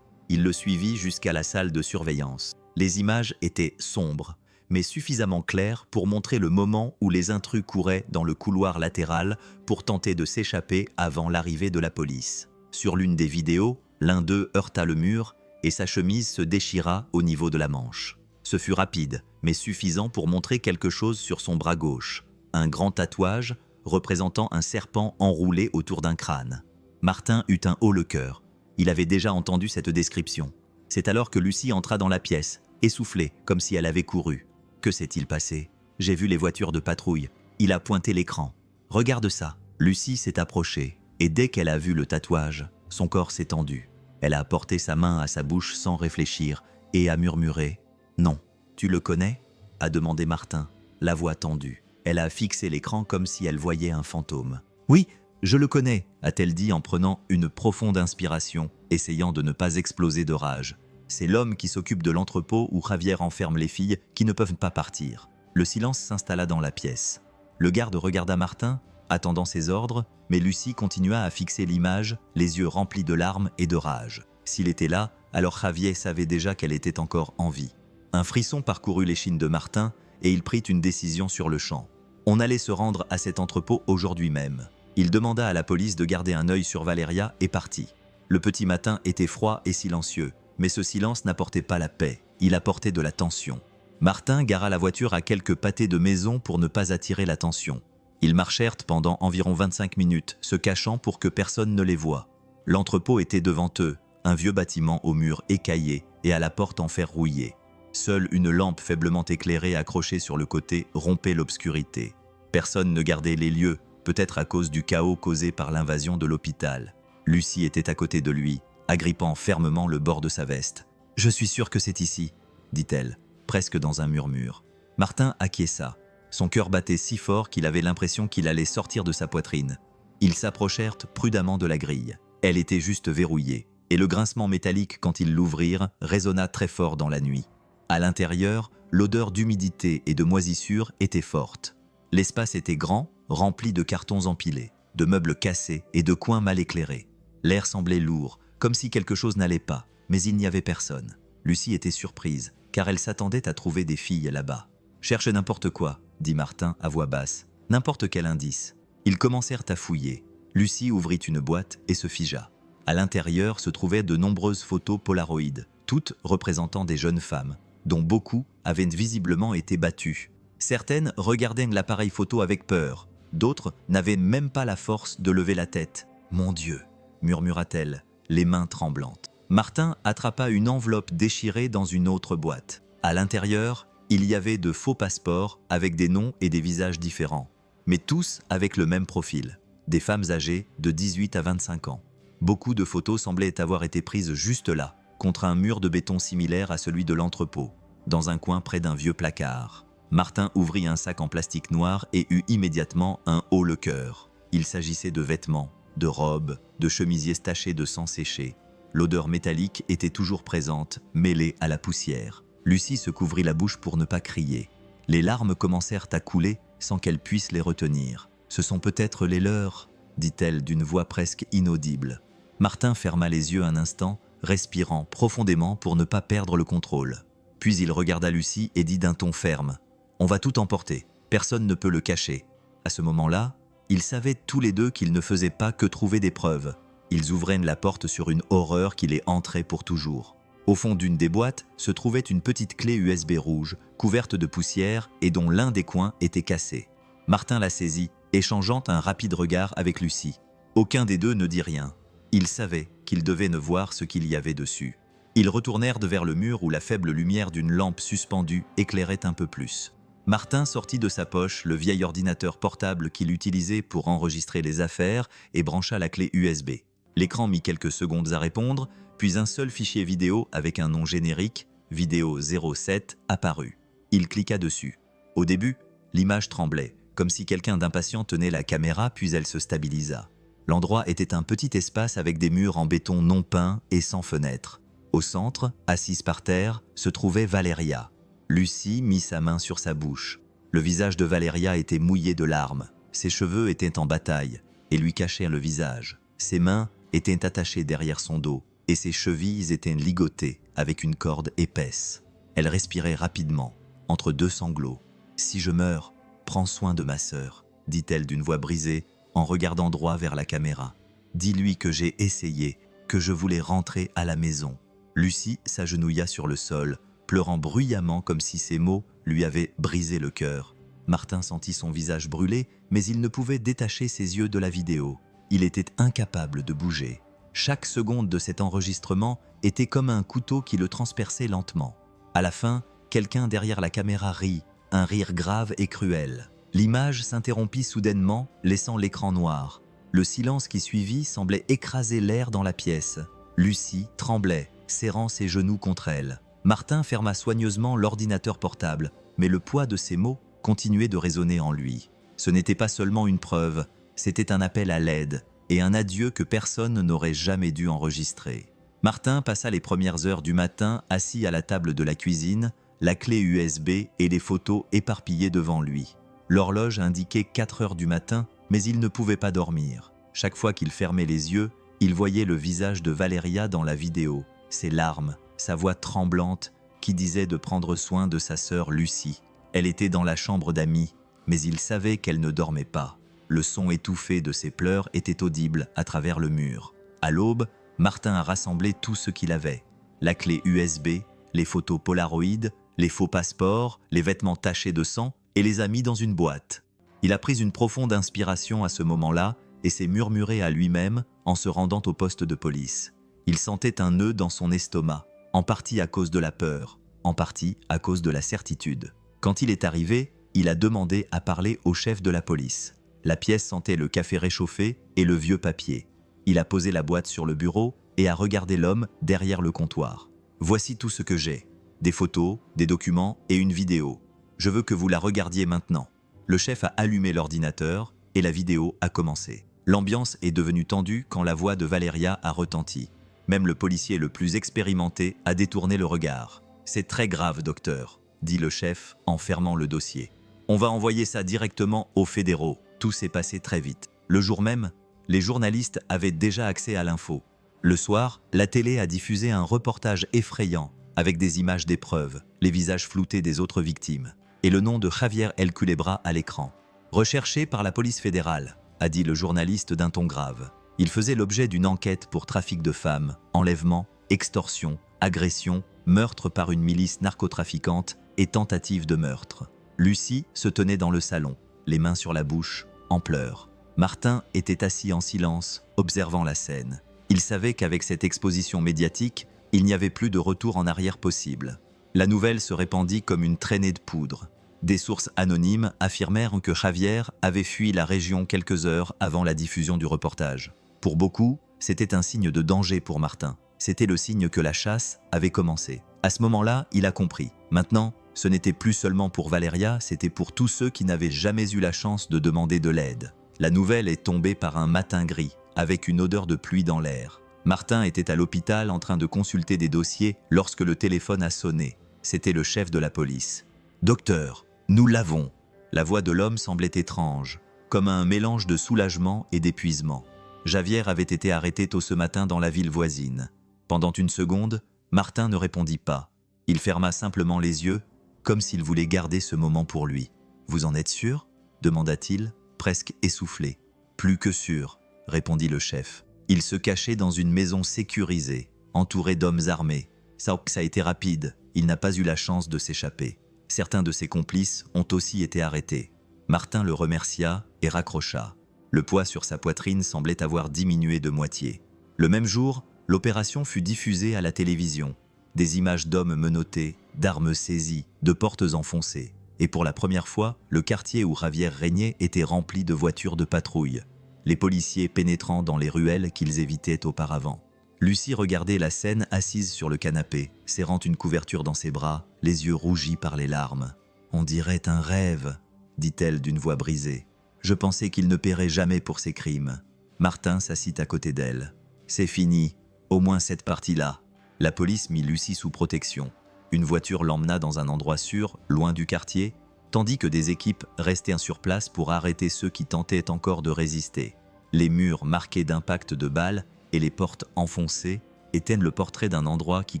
[SPEAKER 1] Il le suivit jusqu'à la salle de surveillance. Les images étaient sombres, mais suffisamment claires pour montrer le moment où les intrus couraient dans le couloir latéral pour tenter de s'échapper avant l'arrivée de la police. Sur l'une des vidéos, l'un d'eux heurta le mur et sa chemise se déchira au niveau de la manche. Ce fut rapide, mais suffisant pour montrer quelque chose sur son bras gauche. Un grand tatouage représentant un serpent enroulé autour d'un crâne. Martin eut un haut le cœur. Il avait déjà entendu cette description. C'est alors que Lucie entra dans la pièce, essoufflée, comme si elle avait couru. Que s'est-il passé? J'ai vu les voitures de patrouille. Il a pointé l'écran. Regarde ça. Lucie s'est approchée, et dès qu'elle a vu le tatouage, son corps s'est tendu. Elle a porté sa main à sa bouche sans réfléchir et a murmuré « Non, tu le connais ?» a demandé Martin, la voix tendue. Elle a fixé l'écran comme si elle voyait un fantôme. « Oui, je le connais », a-t-elle dit en prenant une profonde inspiration, essayant de ne pas exploser de rage. C'est l'homme qui s'occupe de l'entrepôt où Javier enferme les filles qui ne peuvent pas partir. Le silence s'installa dans la pièce. Le garde regarda Martin, attendant ses ordres, mais Lucie continua à fixer l'image, les yeux remplis de larmes et de rage. S'il était là, alors Javier savait déjà qu'elle était encore en vie. Un frisson parcourut l'échine de Martin et il prit une décision sur le champ. On allait se rendre à cet entrepôt aujourd'hui même. Il demanda à la police de garder un œil sur Valeria et partit. Le petit matin était froid et silencieux, mais ce silence n'apportait pas la paix, il apportait de la tension. Martin gara la voiture à quelques pâtés de maison pour ne pas attirer l'attention. Ils marchèrent pendant environ 25 minutes, se cachant pour que personne ne les voie. L'entrepôt était devant eux, un vieux bâtiment au mur écaillé et à la porte en fer rouillé. Seule une lampe faiblement éclairée accrochée sur le côté rompait l'obscurité. Personne ne gardait les lieux, peut-être à cause du chaos causé par l'invasion de l'hôpital. Lucie était à côté de lui, agrippant fermement le bord de sa veste. « Je suis sûre que c'est ici », dit-elle, presque dans un murmure. Martin acquiesça. Son cœur battait si fort qu'il avait l'impression qu'il allait sortir de sa poitrine. Ils s'approchèrent prudemment de la grille. Elle était juste verrouillée, et le grincement métallique quand ils l'ouvrirent résonna très fort dans la nuit. À l'intérieur, l'odeur d'humidité et de moisissure était forte. L'espace était grand, rempli de cartons empilés, de meubles cassés et de coins mal éclairés. L'air semblait lourd, comme si quelque chose n'allait pas, mais il n'y avait personne. Lucie était surprise, car elle s'attendait à trouver des filles là-bas. « Cherche n'importe quoi », dit Martin à voix basse, « n'importe quel indice. » Ils commencèrent à fouiller. Lucie ouvrit une boîte et se figea. À l'intérieur se trouvaient de nombreuses photos polaroïdes, toutes représentant des jeunes femmes, dont beaucoup avaient visiblement été battues. Certaines regardaient l'appareil photo avec peur, d'autres n'avaient même pas la force de lever la tête. « Mon Dieu !» murmura-t-elle, les mains tremblantes. Martin attrapa une enveloppe déchirée dans une autre boîte. À l'intérieur, il y avait de faux passeports avec des noms et des visages différents, mais tous avec le même profil, des femmes âgées de 18 à 25 ans. Beaucoup de photos semblaient avoir été prises juste là, contre un mur de béton similaire à celui de l'entrepôt, dans un coin près d'un vieux placard. Martin ouvrit un sac en plastique noir et eut immédiatement un haut le cœur. Il s'agissait de vêtements, de robes, de chemisiers tachés de sang séché. L'odeur métallique était toujours présente, mêlée à la poussière. Lucie se couvrit la bouche pour ne pas crier. Les larmes commencèrent à couler sans qu'elle puisse les retenir. « Ce sont peut-être les leurs » dit-elle d'une voix presque inaudible. Martin ferma les yeux un instant, respirant profondément pour ne pas perdre le contrôle. Puis il regarda Lucie et dit d'un ton ferme « On va tout emporter, personne ne peut le cacher ». À ce moment-là, ils savaient tous les deux qu'ils ne faisaient pas que trouver des preuves. Ils ouvraient la porte sur une horreur qui les entrait pour toujours. Au fond d'une des boîtes se trouvait une petite clé USB rouge, couverte de poussière et dont l'un des coins était cassé. Martin la saisit, échangeant un rapide regard avec Lucie. Aucun des deux ne dit rien. Ils savaient qu'ils devaient ne voir ce qu'il y avait dessus. Ils retournèrent vers le mur où la faible lumière d'une lampe suspendue éclairait un peu plus. Martin sortit de sa poche le vieil ordinateur portable qu'il utilisait pour enregistrer les affaires et brancha la clé USB. L'écran mit quelques secondes à répondre, puis un seul fichier vidéo avec un nom générique, Vidéo 07, apparut. Il cliqua dessus. Au début, l'image tremblait, comme si quelqu'un d'impatient tenait la caméra, puis elle se stabilisa. L'endroit était un petit espace avec des murs en béton non peints et sans fenêtres. Au centre, assise par terre, se trouvait Valéria. Lucie mit sa main sur sa bouche. Le visage de Valéria était mouillé de larmes. Ses cheveux étaient en bataille et lui cachaient le visage. Ses mains étaient attachées derrière son dos et ses chevilles étaient ligotées avec une corde épaisse. Elle respirait rapidement, entre deux sanglots. « Si je meurs, prends soin de ma sœur », dit-elle d'une voix brisée en regardant droit vers la caméra. « Dis-lui que j'ai essayé, que je voulais rentrer à la maison. » Lucie s'agenouilla sur le sol, pleurant bruyamment comme si ces mots lui avaient brisé le cœur. Martin sentit son visage brûler, mais il ne pouvait détacher ses yeux de la vidéo. Il était incapable de bouger. Chaque seconde de cet enregistrement était comme un couteau qui le transperçait lentement. À la fin, quelqu'un derrière la caméra rit, un rire grave et cruel. L'image s'interrompit soudainement, laissant l'écran noir. Le silence qui suivit semblait écraser l'air dans la pièce. Lucie tremblait, serrant ses genoux contre elle. Martin ferma soigneusement l'ordinateur portable, mais le poids de ces mots continuait de résonner en lui. Ce n'était pas seulement une preuve, c'était un appel à l'aide et un adieu que personne n'aurait jamais dû enregistrer. Martin passa les premières heures du matin assis à la table de la cuisine, la clé USB et les photos éparpillées devant lui. L'horloge indiquait 4 heures du matin, mais il ne pouvait pas dormir. Chaque fois qu'il fermait les yeux, il voyait le visage de Valéria dans la vidéo, ses larmes, sa voix tremblante qui disait de prendre soin de sa sœur Lucie. Elle était dans la chambre d'amis, mais il savait qu'elle ne dormait pas. Le son étouffé de ses pleurs était audible à travers le mur. À l'aube, Martin a rassemblé tout ce qu'il avait. La clé USB, les photos Polaroid, les faux passeports, les vêtements tachés de sang et les a mis dans une boîte. Il a pris une profonde inspiration à ce moment-là et s'est murmuré à lui-même en se rendant au poste de police. Il sentait un nœud dans son estomac, en partie à cause de la peur, en partie à cause de la certitude. Quand il est arrivé, il a demandé à parler au chef de la police. La pièce sentait le café réchauffé et le vieux papier. Il a posé la boîte sur le bureau et a regardé l'homme derrière le comptoir. « Voici tout ce que j'ai. Des photos, des documents et une vidéo. Je veux que vous la regardiez maintenant. » Le chef a allumé l'ordinateur et la vidéo a commencé. L'ambiance est devenue tendue quand la voix de Valéria a retenti. Même le policier le plus expérimenté a détourné le regard. « C'est très grave, docteur », dit le chef en fermant le dossier. « On va envoyer ça directement aux fédéraux. » Tout s'est passé très vite. Le jour même, les journalistes avaient déjà accès à l'info. Le soir, la télé a diffusé un reportage effrayant avec des images d'épreuves, les visages floutés des autres victimes et le nom de Javier El Culebra à l'écran. « Recherché par la police fédérale », a dit le journaliste d'un ton grave. Il faisait l'objet d'une enquête pour trafic de femmes, enlèvement, extorsion, agression, meurtre par une milice narcotrafiquante et tentative de meurtre. Lucie se tenait dans le salon, les mains sur la bouche, en pleurs. Martin était assis en silence, observant la scène. Il savait qu'avec cette exposition médiatique, il n'y avait plus de retour en arrière possible. La nouvelle se répandit comme une traînée de poudre. Des sources anonymes affirmèrent que Javier avait fui la région quelques heures avant la diffusion du reportage. Pour beaucoup, c'était un signe de danger pour Martin. C'était le signe que la chasse avait commencé. À ce moment-là, il a compris. Maintenant, ce n'était plus seulement pour Valéria, c'était pour tous ceux qui n'avaient jamais eu la chance de demander de l'aide. La nouvelle est tombée par un matin gris, avec une odeur de pluie dans l'air. Martin était à l'hôpital en train de consulter des dossiers lorsque le téléphone a sonné. C'était le chef de la police. « Docteur, nous l'avons !» La voix de l'homme semblait étrange, comme un mélange de soulagement et d'épuisement. Javier avait été arrêté tôt ce matin dans la ville voisine. Pendant une seconde, Martin ne répondit pas. Il ferma simplement les yeux, comme s'il voulait garder ce moment pour lui. « Vous en êtes sûr ?» demanda-t-il, presque essoufflé. « Plus que sûr », répondit le chef. Il se cachait dans une maison sécurisée, entouré d'hommes armés. Ça a été rapide, il n'a pas eu la chance de s'échapper. Certains de ses complices ont aussi été arrêtés. Martin le remercia et raccrocha. Le poids sur sa poitrine semblait avoir diminué de moitié. Le même jour, l'opération fut diffusée à la télévision. Des images d'hommes menottés, d'armes saisies, de portes enfoncées. Et pour la première fois, le quartier où Javier régnait était rempli de voitures de patrouille. Les policiers pénétrant dans les ruelles qu'ils évitaient auparavant. Lucie regardait la scène assise sur le canapé, serrant une couverture dans ses bras, les yeux rougis par les larmes. « On dirait un rêve », dit-elle d'une voix brisée. « Je pensais qu'il ne paierait jamais pour ses crimes. » Martin s'assit à côté d'elle. « C'est fini, au moins cette partie-là. » La police mit Lucie sous protection. Une voiture l'emmena dans un endroit sûr, loin du quartier, tandis que des équipes restaient sur place pour arrêter ceux qui tentaient encore de résister. Les murs marqués d'impacts de balles et les portes enfoncées étaient le portrait d'un endroit qui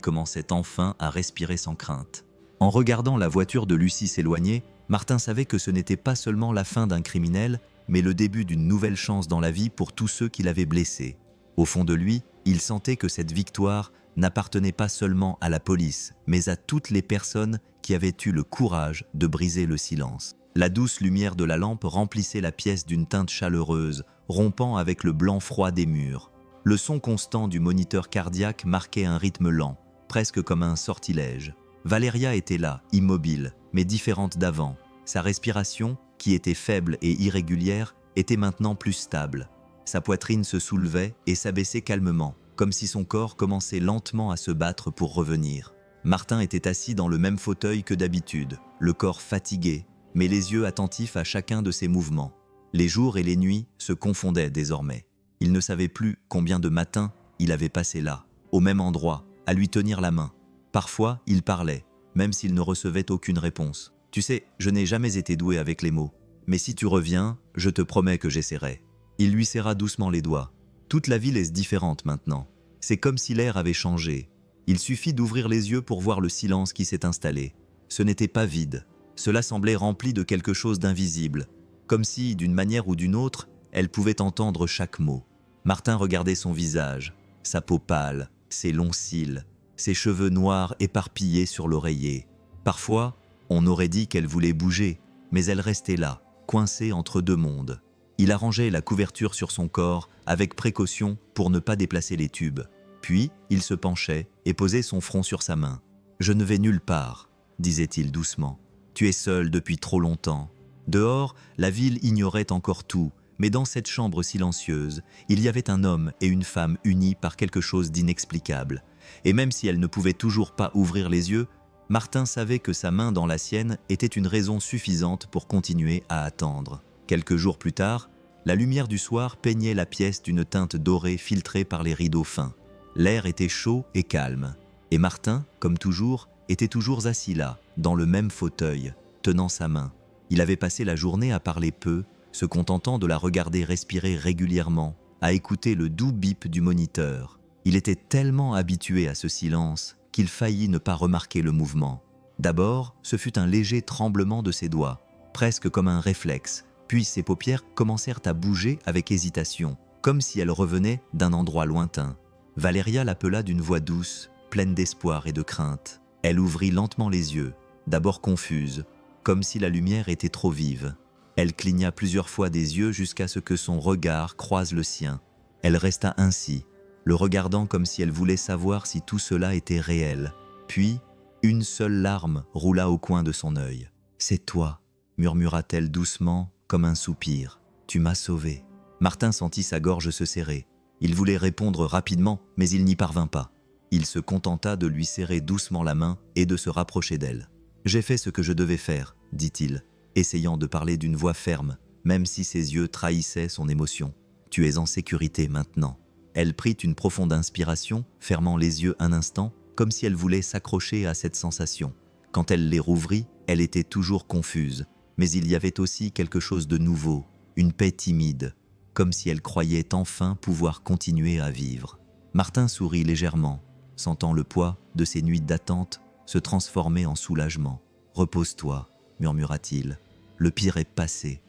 [SPEAKER 1] commençait enfin à respirer sans crainte. En regardant la voiture de Lucie s'éloigner, Martin savait que ce n'était pas seulement la fin d'un criminel, mais le début d'une nouvelle chance dans la vie pour tous ceux qui l'avaient blessé. Au fond de lui, il sentait que cette victoire n'appartenait pas seulement à la police, mais à toutes les personnes qui avaient eu le courage de briser le silence. La douce lumière de la lampe remplissait la pièce d'une teinte chaleureuse, rompant avec le blanc froid des murs. Le son constant du moniteur cardiaque marquait un rythme lent, presque comme un sortilège. Valéria était là, immobile, mais différente d'avant. Sa respiration, qui était faible et irrégulière, était maintenant plus stable. Sa poitrine se soulevait et s'abaissait calmement, comme si son corps commençait lentement à se battre pour revenir. Martin était assis dans le même fauteuil que d'habitude, le corps fatigué, mais les yeux attentifs à chacun de ses mouvements. Les jours et les nuits se confondaient désormais. Il ne savait plus combien de matins il avait passé là, au même endroit, à lui tenir la main. Parfois, il parlait, même s'il ne recevait aucune réponse. « Tu sais, je n'ai jamais été doué avec les mots, mais si tu reviens, je te promets que j'essaierai. » Il lui serra doucement les doigts. Toute la ville est différente maintenant. C'est comme si l'air avait changé. Il suffit d'ouvrir les yeux pour voir le silence qui s'est installé. Ce n'était pas vide. Cela semblait rempli de quelque chose d'invisible, comme si, d'une manière ou d'une autre, elle pouvait entendre chaque mot. Martin regardait son visage, sa peau pâle, ses longs cils, ses cheveux noirs éparpillés sur l'oreiller. Parfois, on aurait dit qu'elle voulait bouger, mais elle restait là, coincée entre deux mondes. Il arrangeait la couverture sur son corps avec précaution pour ne pas déplacer les tubes. Puis, il se penchait et posait son front sur sa main. « Je ne vais nulle part », disait-il doucement. « Tu es seul depuis trop longtemps. » Dehors, la ville ignorait encore tout, mais dans cette chambre silencieuse, il y avait un homme et une femme unis par quelque chose d'inexplicable. Et même si elle ne pouvait toujours pas ouvrir les yeux, Martin savait que sa main dans la sienne était une raison suffisante pour continuer à attendre. Quelques jours plus tard, la lumière du soir peignait la pièce d'une teinte dorée filtrée par les rideaux fins. L'air était chaud et calme. Et Martin, comme toujours, était toujours assis là, dans le même fauteuil, tenant sa main. Il avait passé la journée à parler peu, se contentant de la regarder respirer régulièrement, à écouter le doux bip du moniteur. Il était tellement habitué à ce silence qu'il faillit ne pas remarquer le mouvement. D'abord, ce fut un léger tremblement de ses doigts, presque comme un réflexe, puis ses paupières commencèrent à bouger avec hésitation, comme si elles revenaient d'un endroit lointain. Valéria l'appela d'une voix douce, pleine d'espoir et de crainte. Elle ouvrit lentement les yeux, d'abord confuse, comme si la lumière était trop vive. Elle cligna plusieurs fois des yeux jusqu'à ce que son regard croise le sien. Elle resta ainsi, le regardant comme si elle voulait savoir si tout cela était réel. Puis, une seule larme roula au coin de son œil. « C'est toi », murmura-t-elle doucement, comme un soupir. « Tu m'as sauvé. » Martin sentit sa gorge se serrer. Il voulait répondre rapidement, mais il n'y parvint pas. Il se contenta de lui serrer doucement la main et de se rapprocher d'elle. « J'ai fait ce que je devais faire », dit-il, essayant de parler d'une voix ferme, même si ses yeux trahissaient son émotion. « Tu es en sécurité maintenant. » Elle prit une profonde inspiration, fermant les yeux un instant, comme si elle voulait s'accrocher à cette sensation. Quand elle les rouvrit, elle était toujours confuse, mais il y avait aussi quelque chose de nouveau, une paix timide, comme si elle croyait enfin pouvoir continuer à vivre. Martin sourit légèrement, sentant le poids de ses nuits d'attente se transformer en soulagement. « Repose-toi », murmura-t-il. « Le pire est passé. »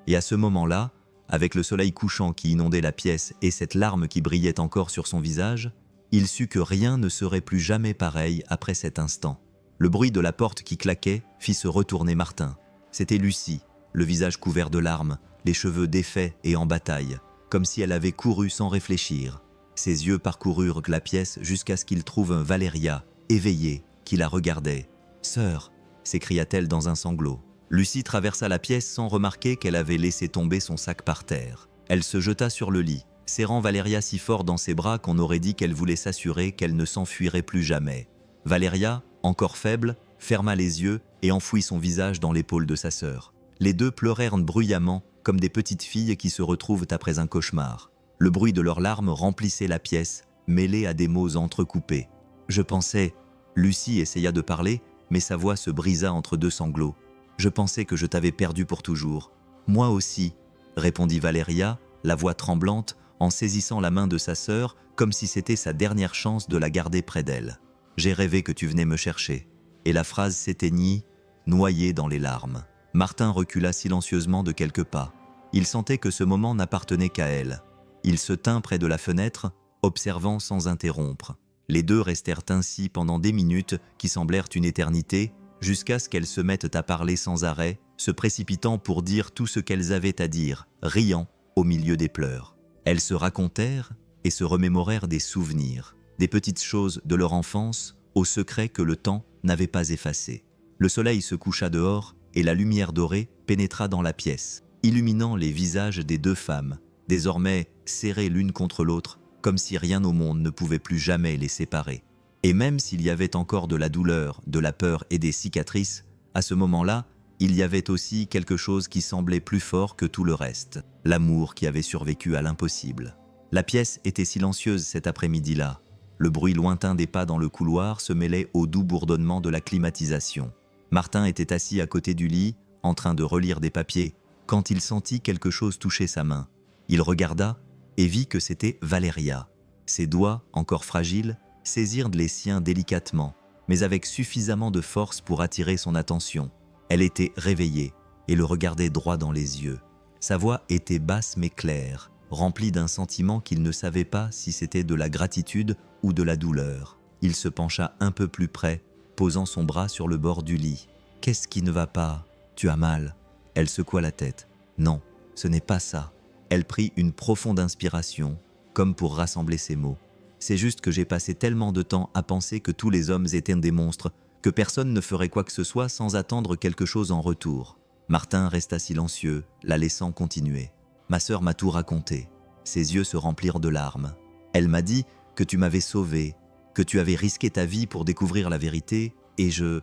[SPEAKER 1] Et à ce moment-là, avec le soleil couchant qui inondait la pièce et cette larme qui brillait encore sur son visage, il sut que rien ne serait plus jamais pareil après cet instant. Le bruit de la porte qui claquait fit se retourner Martin. C'était Lucie, le visage couvert de larmes, les cheveux défaits et en bataille, comme si elle avait couru sans réfléchir. Ses yeux parcoururent la pièce jusqu'à ce qu'ils trouvent Valéria, éveillée, qui la regardait. « Sœur !» s'écria-t-elle dans un sanglot. Lucie traversa la pièce sans remarquer qu'elle avait laissé tomber son sac par terre. Elle se jeta sur le lit, serrant Valéria si fort dans ses bras qu'on aurait dit qu'elle voulait s'assurer qu'elle ne s'enfuirait plus jamais. Valéria, encore faible, ferma les yeux et enfouit son visage dans l'épaule de sa sœur. Les deux pleurèrent bruyamment, comme des petites filles qui se retrouvent après un cauchemar. Le bruit de leurs larmes remplissait la pièce, mêlé à des mots entrecoupés. « Je pensais… » Lucie essaya de parler, mais sa voix se brisa entre deux sanglots. « Je pensais que je t'avais perdu pour toujours. »« Moi aussi », répondit Valéria, la voix tremblante, en saisissant la main de sa sœur, comme si c'était sa dernière chance de la garder près d'elle. « J'ai rêvé que tu venais me chercher. » Et la phrase s'éteignit, noyée dans les larmes. Martin recula silencieusement de quelques pas. Il sentait que ce moment n'appartenait qu'à elle. Il se tint près de la fenêtre, observant sans interrompre. Les deux restèrent ainsi pendant des minutes qui semblèrent une éternité, jusqu'à ce qu'elles se mettent à parler sans arrêt, se précipitant pour dire tout ce qu'elles avaient à dire, riant au milieu des pleurs. Elles se racontèrent et se remémorèrent des souvenirs, des petites choses de leur enfance, aux secrets que le temps n'avait pas effacés. Le soleil se coucha dehors et la lumière dorée pénétra dans la pièce, illuminant les visages des deux femmes, désormais serrées l'une contre l'autre, comme si rien au monde ne pouvait plus jamais les séparer. Et même s'il y avait encore de la douleur, de la peur et des cicatrices, à ce moment-là, il y avait aussi quelque chose qui semblait plus fort que tout le reste, l'amour qui avait survécu à l'impossible. La pièce était silencieuse cet après-midi-là. Le bruit lointain des pas dans le couloir se mêlait au doux bourdonnement de la climatisation. Martin était assis à côté du lit, en train de relire des papiers, quand il sentit quelque chose toucher sa main. Il regarda et vit que c'était Valéria. Ses doigts, encore fragiles, saisirent les siens délicatement, mais avec suffisamment de force pour attirer son attention. Elle était réveillée et le regardait droit dans les yeux. Sa voix était basse mais claire, remplie d'un sentiment qu'il ne savait pas si c'était de la gratitude ou de la douleur. Il se pencha un peu plus près, posant son bras sur le bord du lit. « Qu'est-ce qui ne va pas ? Tu as mal ?» Elle secoua la tête. « Non, ce n'est pas ça. » Elle prit une profonde inspiration, comme pour rassembler ses mots. « C'est juste que j'ai passé tellement de temps à penser que tous les hommes étaient des monstres, que personne ne ferait quoi que ce soit sans attendre quelque chose en retour. » Martin resta silencieux, la laissant continuer. « Ma sœur m'a tout raconté. » Ses yeux se remplirent de larmes. « Elle m'a dit que tu m'avais sauvé, que tu avais risqué ta vie pour découvrir la vérité, et je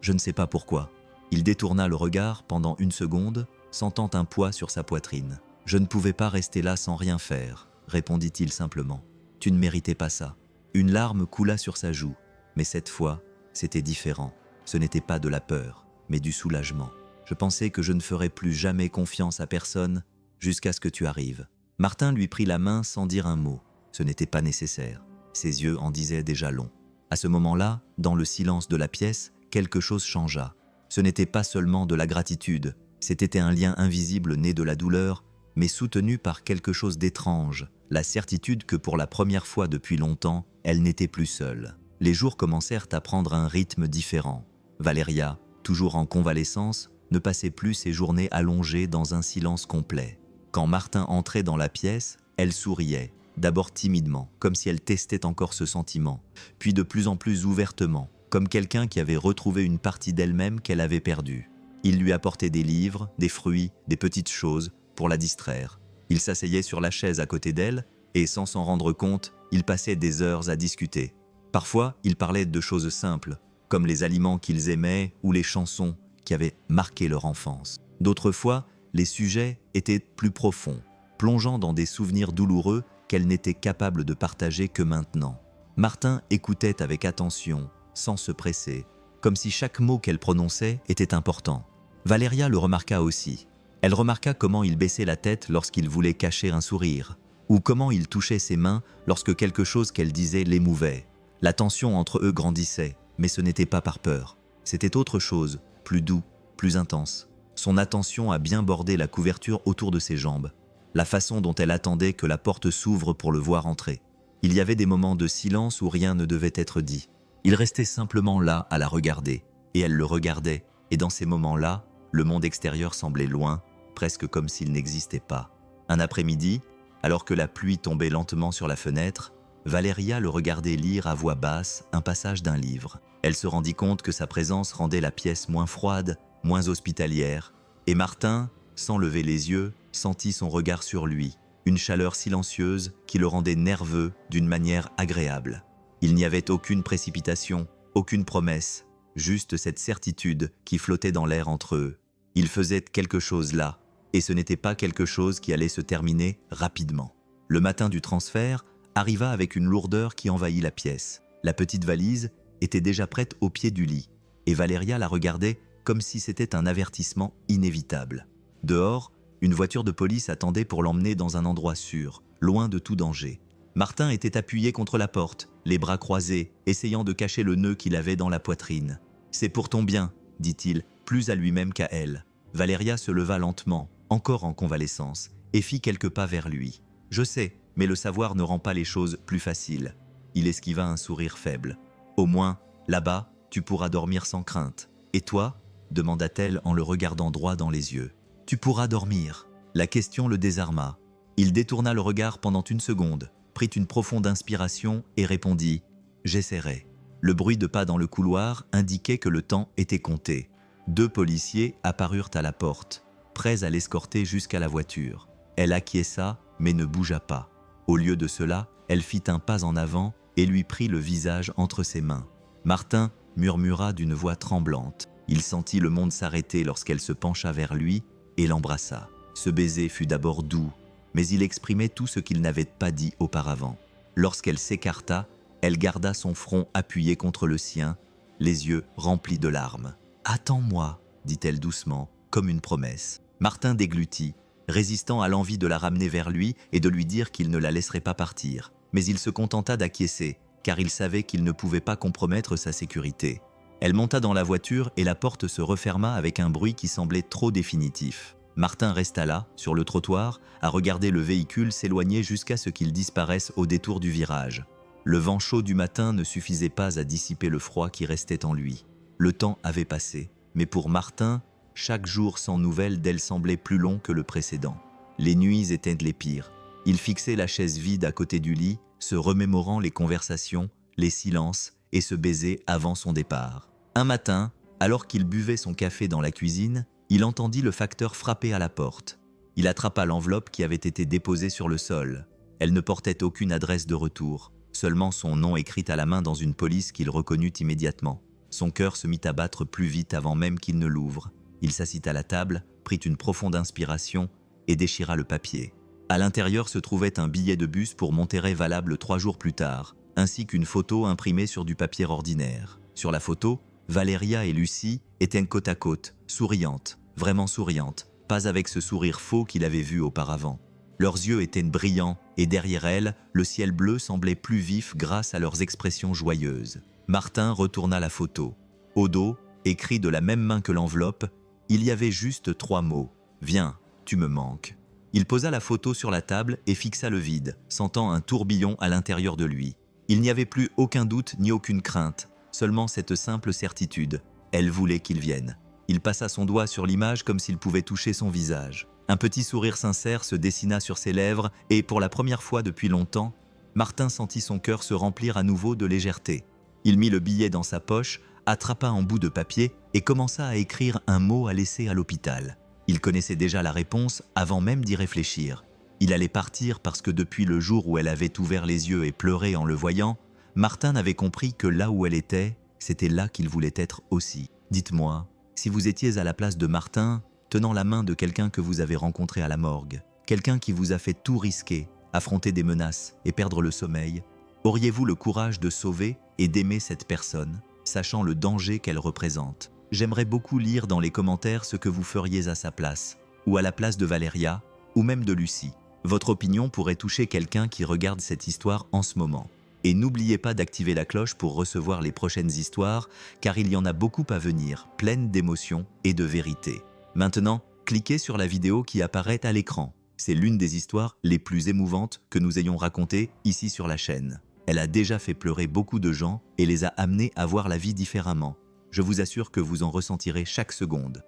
[SPEAKER 1] ne sais pas pourquoi. » Il détourna le regard pendant une seconde, sentant un poids sur sa poitrine. « Je ne pouvais pas rester là sans rien faire, » répondit-il simplement. « Tu ne méritais pas ça. » Une larme coula sur sa joue, mais cette fois, c'était différent. Ce n'était pas de la peur, mais du soulagement. « Je pensais que je ne ferais plus jamais confiance à personne jusqu'à ce que tu arrives. » Martin lui prit la main sans dire un mot. Ce n'était pas nécessaire. Ses yeux en disaient déjà long. À ce moment-là, dans le silence de la pièce, quelque chose changea. Ce n'était pas seulement de la gratitude, c'était un lien invisible né de la douleur, mais soutenu par quelque chose d'étrange, la certitude que pour la première fois depuis longtemps, elle n'était plus seule. Les jours commencèrent à prendre un rythme différent. Valéria, toujours en convalescence, ne passait plus ses journées allongées dans un silence complet. Quand Martin entrait dans la pièce, elle souriait, d'abord timidement, comme si elle testait encore ce sentiment, puis de plus en plus ouvertement, comme quelqu'un qui avait retrouvé une partie d'elle-même qu'elle avait perdue. Il lui apportait des livres, des fruits, des petites choses, pour la distraire. Il s'asseyait sur la chaise à côté d'elle, et sans s'en rendre compte, il passait des heures à discuter. Parfois, ils parlaient de choses simples, comme les aliments qu'ils aimaient ou les chansons qui avaient marqué leur enfance. D'autres fois, les sujets étaient plus profonds, plongeant dans des souvenirs douloureux qu'elle n'était capable de partager que maintenant. Martin écoutait avec attention, sans se presser, comme si chaque mot qu'elle prononçait était important. Valéria le remarqua aussi. Elle remarqua comment il baissait la tête lorsqu'il voulait cacher un sourire, ou comment il touchait ses mains lorsque quelque chose qu'elle disait l'émouvait. La tension entre eux grandissait, mais ce n'était pas par peur. C'était autre chose, plus doux, plus intense. Son attention a bien bordé la couverture autour de ses jambes, la façon dont elle attendait que la porte s'ouvre pour le voir entrer. Il y avait des moments de silence où rien ne devait être dit. Il restait simplement là à la regarder, et elle le regardait, et dans ces moments-là, le monde extérieur semblait loin, presque comme s'il n'existait pas. Un après-midi, alors que la pluie tombait lentement sur la fenêtre, Valeria le regardait lire à voix basse un passage d'un livre. Elle se rendit compte que sa présence rendait la pièce moins froide, moins hospitalière, et Martin, sans lever les yeux, sentit son regard sur lui, une chaleur silencieuse qui le rendait nerveux d'une manière agréable. Il n'y avait aucune précipitation, aucune promesse, juste cette certitude qui flottait dans l'air entre eux. Il faisait quelque chose là, et ce n'était pas quelque chose qui allait se terminer rapidement. Le matin du transfert arriva avec une lourdeur qui envahit la pièce. La petite valise était déjà prête au pied du lit, et Valeria la regardait comme si c'était un avertissement inévitable. Dehors, une voiture de police attendait pour l'emmener dans un endroit sûr, loin de tout danger. Martin était appuyé contre la porte, les bras croisés, essayant de cacher le nœud qu'il avait dans la poitrine. « C'est pour ton bien », dit-il, plus à lui-même qu'à elle. Valeria se leva lentement, encore en convalescence, et fit quelques pas vers lui. « Je sais, mais le savoir ne rend pas les choses plus faciles. » Il esquiva un sourire faible. « Au moins, là-bas, tu pourras dormir sans crainte. Et toi ?» demanda-t-elle en le regardant droit dans les yeux. « Tu pourras dormir. » La question le désarma. Il détourna le regard pendant une seconde, prit une profonde inspiration et répondit « J'essaierai ». Le bruit de pas dans le couloir indiquait que le temps était compté. 2 policiers apparurent à la porte, prêts à l'escorter jusqu'à la voiture. Elle acquiesça, mais ne bougea pas. Au lieu de cela, elle fit un pas en avant et lui prit le visage entre ses mains. Martin murmura d'une voix tremblante. Il sentit le monde s'arrêter lorsqu'elle se pencha vers lui et l'embrassa. Ce baiser fut d'abord doux, mais il exprimait tout ce qu'il n'avait pas dit auparavant. Lorsqu'elle s'écarta, elle garda son front appuyé contre le sien, les yeux remplis de larmes. « Attends-moi », dit-elle doucement, comme une promesse. Martin déglutit, résistant à l'envie de la ramener vers lui et de lui dire qu'il ne la laisserait pas partir. Mais il se contenta d'acquiescer, car il savait qu'il ne pouvait pas compromettre sa sécurité. Elle monta dans la voiture et la porte se referma avec un bruit qui semblait trop définitif. Martin resta là, sur le trottoir, à regarder le véhicule s'éloigner jusqu'à ce qu'il disparaisse au détour du virage. Le vent chaud du matin ne suffisait pas à dissiper le froid qui restait en lui. Le temps avait passé, mais pour Martin, chaque jour sans nouvelles d'elle semblait plus long que le précédent. Les nuits étaient les pires. Il fixait la chaise vide à côté du lit, se remémorant les conversations, les silences et ce baiser avant son départ. Un matin, alors qu'il buvait son café dans la cuisine, il entendit le facteur frapper à la porte. Il attrapa l'enveloppe qui avait été déposée sur le sol. Elle ne portait aucune adresse de retour, seulement son nom écrit à la main dans une police qu'il reconnut immédiatement. Son cœur se mit à battre plus vite avant même qu'il ne l'ouvre. Il s'assit à la table, prit une profonde inspiration et déchira le papier. À l'intérieur se trouvait un billet de bus pour Monterrey valable 3 jours plus tard, ainsi qu'une photo imprimée sur du papier ordinaire. Sur la photo, Valeria et Lucie étaient côte à côte, souriantes, vraiment souriantes, pas avec ce sourire faux qu'il avait vu auparavant. Leurs yeux étaient brillants et derrière elles, le ciel bleu semblait plus vif grâce à leurs expressions joyeuses. Martin retourna la photo. Au dos, écrit de la même main que l'enveloppe, il y avait juste 3 mots. « Viens, tu me manques ». Il posa la photo sur la table et fixa le vide, sentant un tourbillon à l'intérieur de lui. Il n'y avait plus aucun doute ni aucune crainte, seulement cette simple certitude. Elle voulait qu'il vienne. Il passa son doigt sur l'image comme s'il pouvait toucher son visage. Un petit sourire sincère se dessina sur ses lèvres et, pour la première fois depuis longtemps, Martin sentit son cœur se remplir à nouveau de légèreté. Il mit le billet dans sa poche, attrapa un bout de papier et commença à écrire un mot à laisser à l'hôpital. Il connaissait déjà la réponse avant même d'y réfléchir. Il allait partir parce que depuis le jour où elle avait ouvert les yeux et pleuré en le voyant, Martin avait compris que là où elle était, c'était là qu'il voulait être aussi. « Dites-moi, si vous étiez à la place de Martin, tenant la main de quelqu'un que vous avez rencontré à la morgue, quelqu'un qui vous a fait tout risquer, affronter des menaces et perdre le sommeil, auriez-vous le courage de sauver et d'aimer cette personne, sachant le danger qu'elle représente ? J'aimerais beaucoup lire dans les commentaires ce que vous feriez à sa place. ou à la place de Valéria, ou même de Lucie. Votre opinion pourrait toucher quelqu'un qui regarde cette histoire en ce moment. Et n'oubliez pas d'activer la cloche pour recevoir les prochaines histoires, car il y en a beaucoup à venir, pleines d'émotions et de vérité. Maintenant, cliquez sur la vidéo qui apparaît à l'écran. C'est l'une des histoires les plus émouvantes que nous ayons racontées ici sur la chaîne. Elle a déjà fait pleurer beaucoup de gens et les a amenés à voir la vie différemment. Je vous assure que vous en ressentirez chaque seconde.